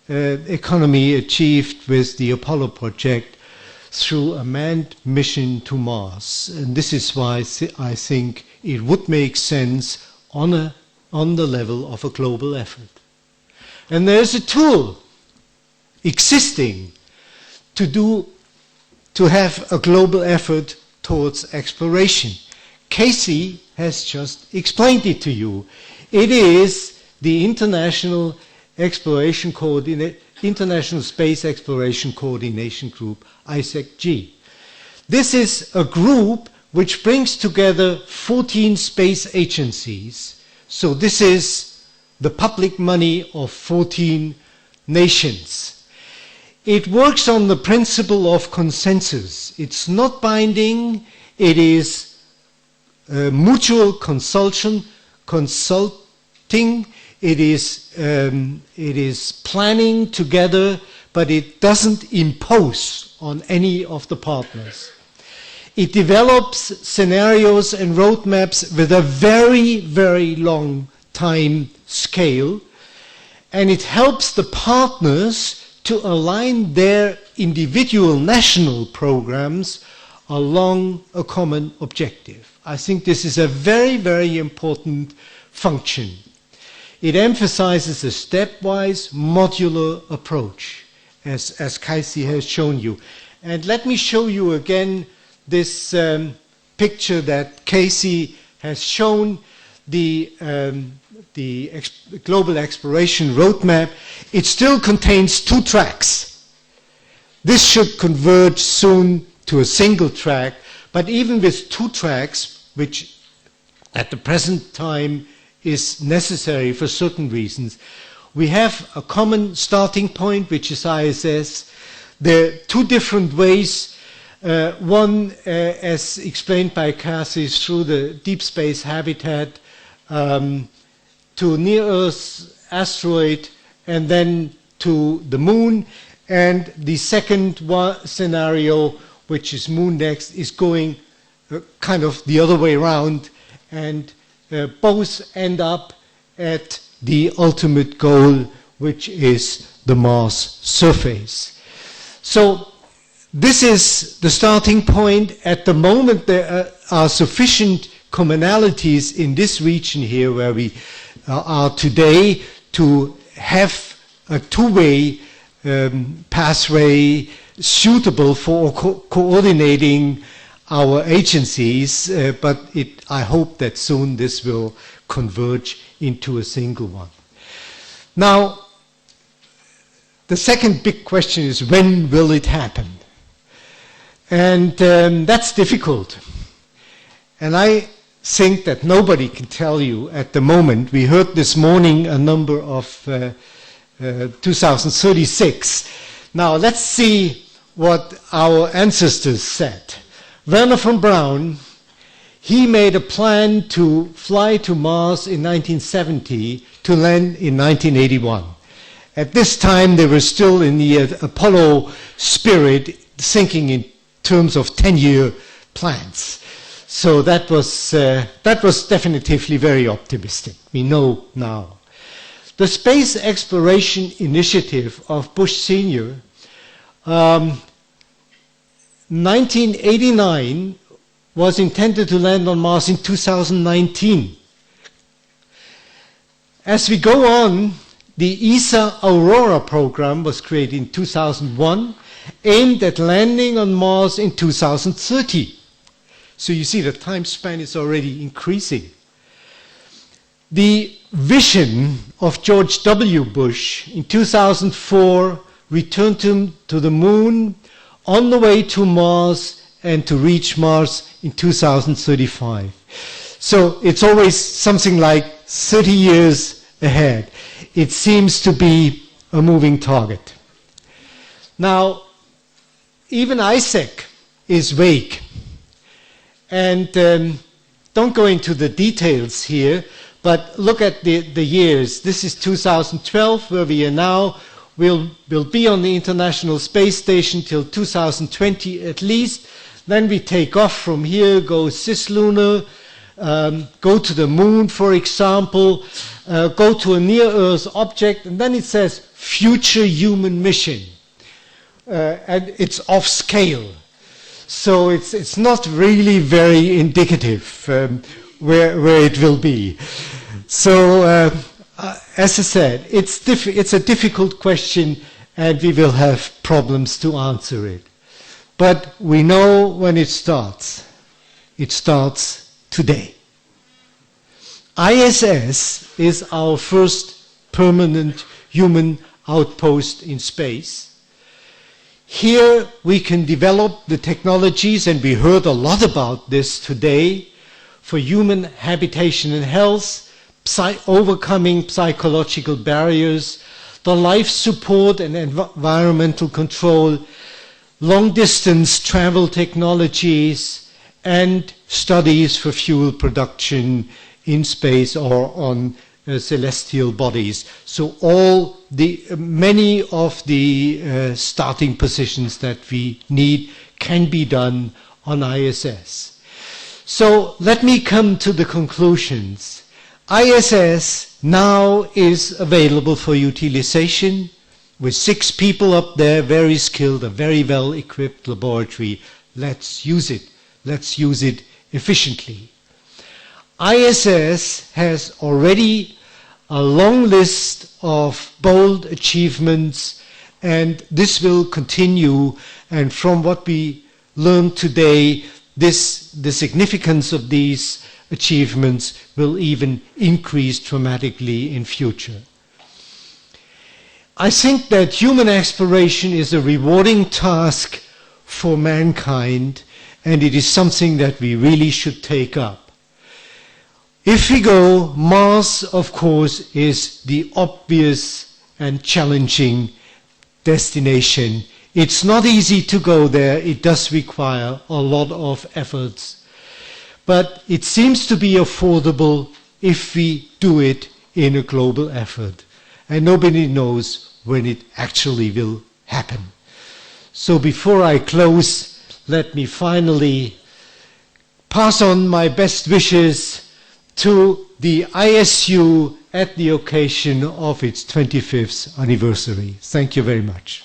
economy achieved with the Apollo project through a manned mission to Mars. And this is why I think it would make sense on the level of a global effort. And there's a tool existing to have a global effort towards exploration. Casey has just explained it to you. It is the International Space Exploration Coordination Group, ISEC-G. This is a group which brings together 14 space agencies. So this is the public money of 14 nations. It works on the principle of consensus. It's not binding, it is mutual consulting, it is planning together, but it doesn't impose on any of the partners. It develops scenarios and roadmaps with a very, very long time scale, and it helps the partners to align their individual national programs along a common objective. I think this is a very, very important function. It emphasizes a stepwise modular approach, as Casey has shown you. And let me show you again this picture that Casey has shown, the Global Exploration Roadmap. It still contains 2 tracks. This should converge soon to a single track, but even with 2 tracks, which at the present time is necessary for certain reasons, we have a common starting point, which is ISS. There are 2 different ways. One, as explained by Cassie, is through the deep space habitat to near-Earth asteroid and then to the moon. And the second scenario, which is moon next, is going kind of the other way around, and both end up at the ultimate goal, which is the Mars surface. So this is the starting point. At the moment, there are sufficient commonalities in this region here where we are today to have a 2-way pathway suitable for coordinating our agencies, but I hope that soon this will converge into a single one. Now, the second big question is, when will it happen? And that's difficult. And I think that nobody can tell you at the moment. We heard this morning a number of 2036. Now, let's see what our ancestors said. Werner von Braun, he made a plan to fly to Mars in 1970 to land in 1981. At this time, they were still in the Apollo spirit, thinking in terms of 10-year plans. So that was definitively very optimistic. We know now. The Space Exploration Initiative of Bush Sr., 1989 was intended to land on Mars in 2019. As we go on, the ESA Aurora program was created in 2001, aimed at landing on Mars in 2030. So you see the time span is already increasing. The vision of George W. Bush in 2004 returned him to the moon, on the way to Mars, and to reach Mars in 2035. So it's always something like 30 years ahead. It seems to be a moving target. Now, even ISAC is vague. And don't go into the details here, but look at the years. This is 2012, where we are now. We'll be on the International Space Station till 2020 at least. Then we take off from here, go cislunar, go to the moon, for example, go to a near-Earth object, and then it says future human mission. And it's off scale. So it's not really very indicative where it will be. So as I said, it's a difficult question, and we will have problems to answer it. But we know when it starts. It starts today. ISS is our first permanent human outpost in space. Here we can develop the technologies, and we heard a lot about this today, for human habitation and health, overcoming psychological barriers, the life support and environmental control, long-distance travel technologies, and studies for fuel production in space or on celestial bodies. So many of the starting positions that we need can be done on ISS. So let me come to the conclusions. ISS now is available for utilization with 6 people up there, very skilled, a very well-equipped laboratory. Let's use it. Let's use it efficiently. ISS has already a long list of bold achievements, and this will continue. And from what we learned today, the significance of these achievements will even increase dramatically in future. I think that human exploration is a rewarding task for mankind, and it is something that we really should take up. If we go, Mars, of course, is the obvious and challenging destination. It's not easy to go there. It does require a lot of efforts. But it seems to be affordable if we do it in a global effort. And nobody knows when it actually will happen. So before I close, let me finally pass on my best wishes to the ISU at the occasion of its 25th anniversary. Thank you very much.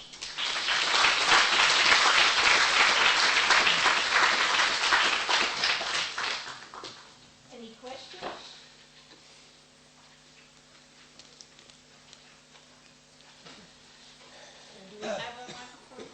Any questions? Do we have a microphone?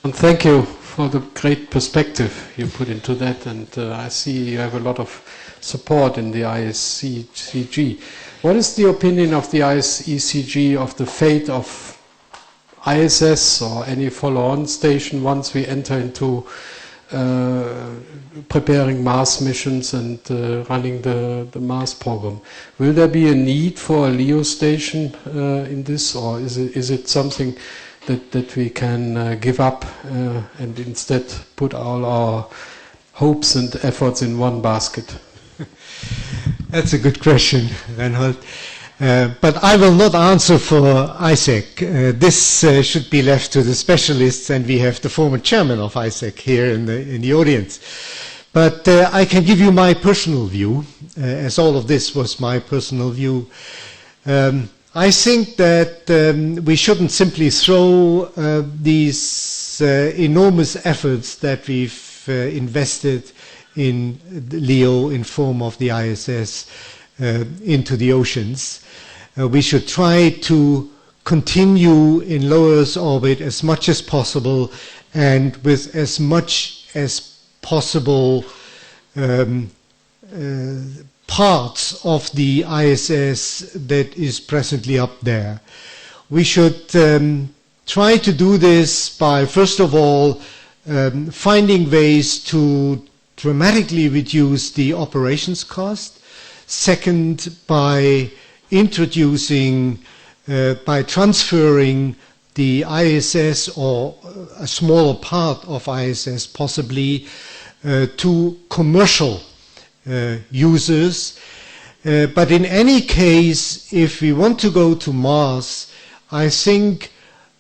And thank you for the great perspective you put into that, and I see you have a lot of support in the ISECG. What is the opinion of the ISECG of the fate of ISS or any follow-on station once we enter into preparing Mars missions and running the Mars program? Will there be a need for a LEO station in this, or is it something that we can give up and instead put all our hopes and efforts in one basket? That's a good question, Reinhold. But I will not answer for ISEC. This should be left to the specialists, and we have the former chairman of ISEC here in the audience. But I can give you my personal view, as all of this was my personal view. I think that we shouldn't simply throw these enormous efforts that we've invested in LEO in form of the ISS into the oceans. We should try to continue in low Earth orbit as much as possible and with as much as possible parts of the ISS that is presently up there. We should try to do this by, first of all, finding ways to dramatically reduce the operations cost. Second, by introducing, by transferring the ISS or a smaller part of ISS possibly to commercial users. But in any case, if we want to go to Mars, I think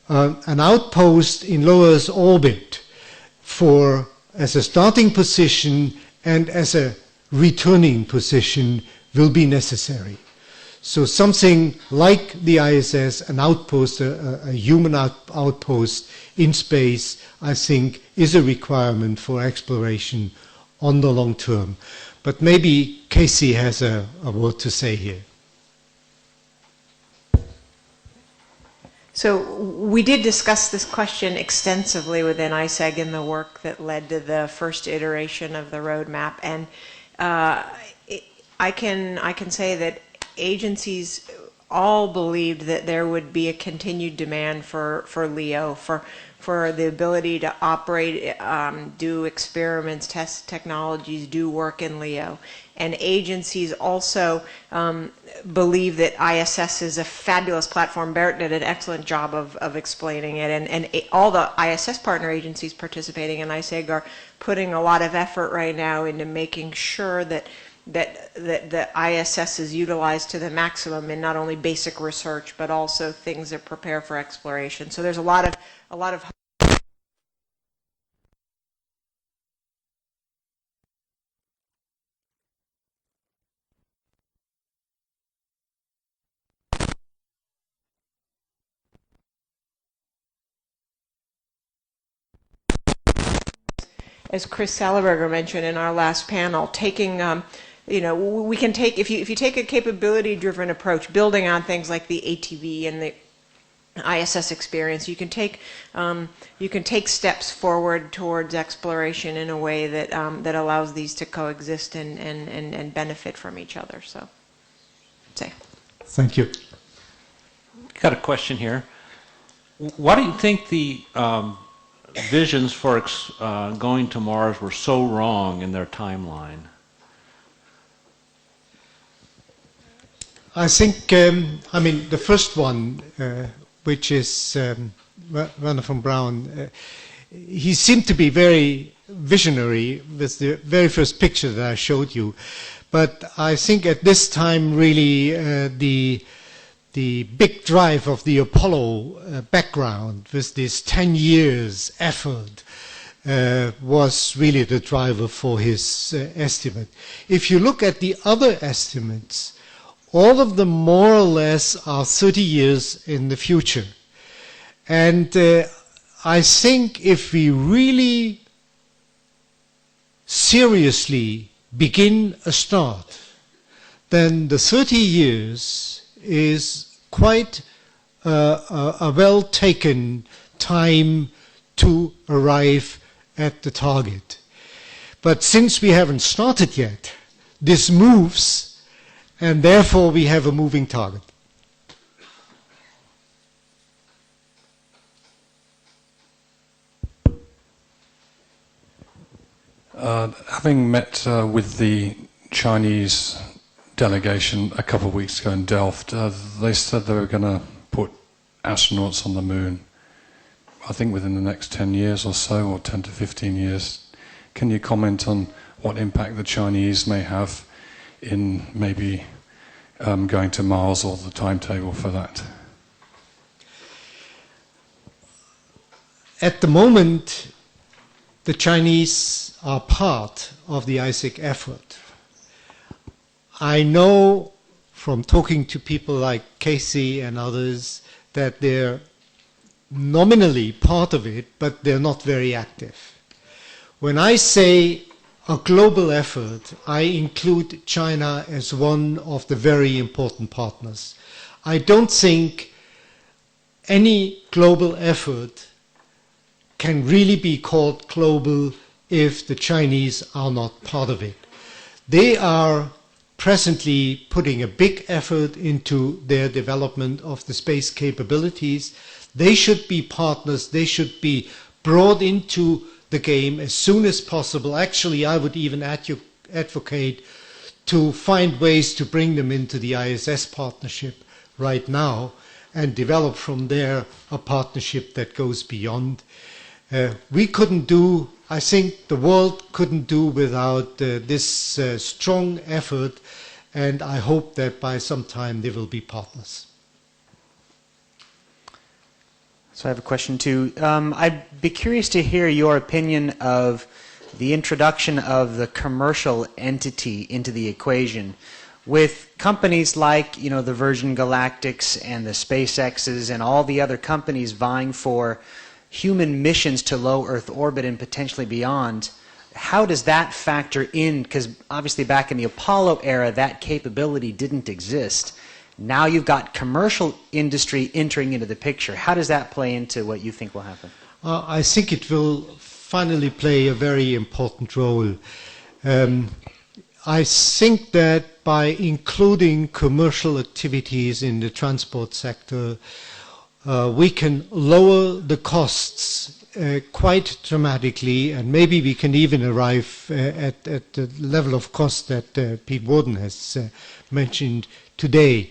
an outpost in low Earth orbit as a starting position and as a returning position will be necessary. So something like the ISS, an outpost, a human outpost in space, I think is a requirement for exploration on the long term. But maybe Casey has a word to say here. So we did discuss this question extensively within ISEG in the work that led to the first iteration of the roadmap, and I can say that agencies all believed that there would be a continued demand for LEO, for the ability to operate, do experiments, test technologies, do work in LEO. And agencies also believe that ISS is a fabulous platform. Barrett did an excellent job of explaining it. And all the ISS partner agencies participating in ISEG are putting a lot of effort right now into making sure that the ISS is utilized to the maximum in not only basic research, but also things that prepare for exploration. So there's a lot of as Chris Sallaberger mentioned in our last panel, taking, we can take, if you take a capability-driven approach, building on things like the ATV and the ISS experience, you can take steps forward towards exploration in a way that that allows these to coexist and benefit from each other. So, Thank you. Got a question here. Why do you think the visions for going to Mars were so wrong in their timeline? I think, the first one, which is Werner von Braun, he seemed to be very visionary with the very first picture that I showed you. But I think at this time, really, the big drive of the Apollo background with this 10 years effort was really the driver for his estimate. If you look at the other estimates, all of them more or less are 30 years in the future. And I think if we really seriously begin a start, then the 30 years is quite a well-taken time to arrive at the target. But since we haven't started yet, this moves, and therefore we have a moving target. Having met with the Chinese delegation a couple of weeks ago in Delft, they said they were going to put astronauts on the moon, I think within the next 10 years or so, or 10 to 15 years. Can you comment on what impact the Chinese may have in maybe going to Mars, or the timetable for that? At the moment, the Chinese are part of the ISIC effort. I know from talking to people like Casey and others that they're nominally part of it, but they're not very active. When I say a global effort, I include China as one of the very important partners. I don't think any global effort can really be called global if the Chinese are not part of it. They are presently putting a big effort into their development of the space capabilities. They should be partners. They should be brought into the game as soon as possible. Actually, I would even advocate to find ways to bring them into the ISS partnership right now and develop from there a partnership that goes beyond. We couldn't do, I think the world couldn't do without this strong effort, and I hope that by some time they will be partners. So I have a question too. I'd be curious to hear your opinion of the introduction of the commercial entity into the equation, with companies like, the Virgin Galactics and the SpaceX's and all the other companies vying for human missions to low Earth orbit and potentially beyond. How does that factor in? Because obviously back in the Apollo era, that capability didn't exist. Now you've got commercial industry entering into the picture. How does that play into what you think will happen? I think it will finally play a very important role. I think that by including commercial activities in the transport sector, we can lower the costs quite dramatically, and maybe we can even arrive at the level of cost that Pete Warden has mentioned today.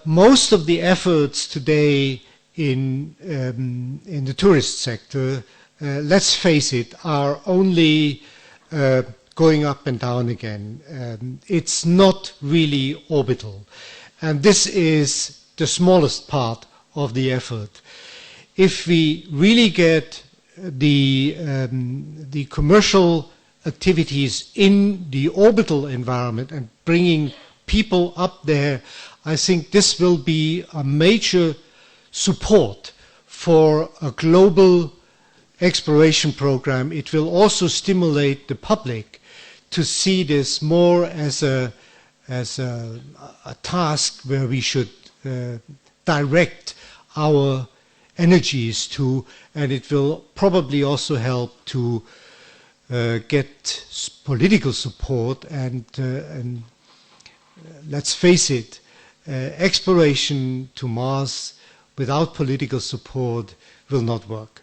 Most of the efforts today in the tourist sector, let's face it, are only going up and down again. It's not really orbital. And this is the smallest part of the effort. If we really get the commercial activities in the orbital environment and bringing people up there, I think this will be a major support for a global exploration program. It will also stimulate the public to see this more as a task where we should direct our energies to, and it will probably also help to get political support, and let's face it, exploration to Mars without political support will not work.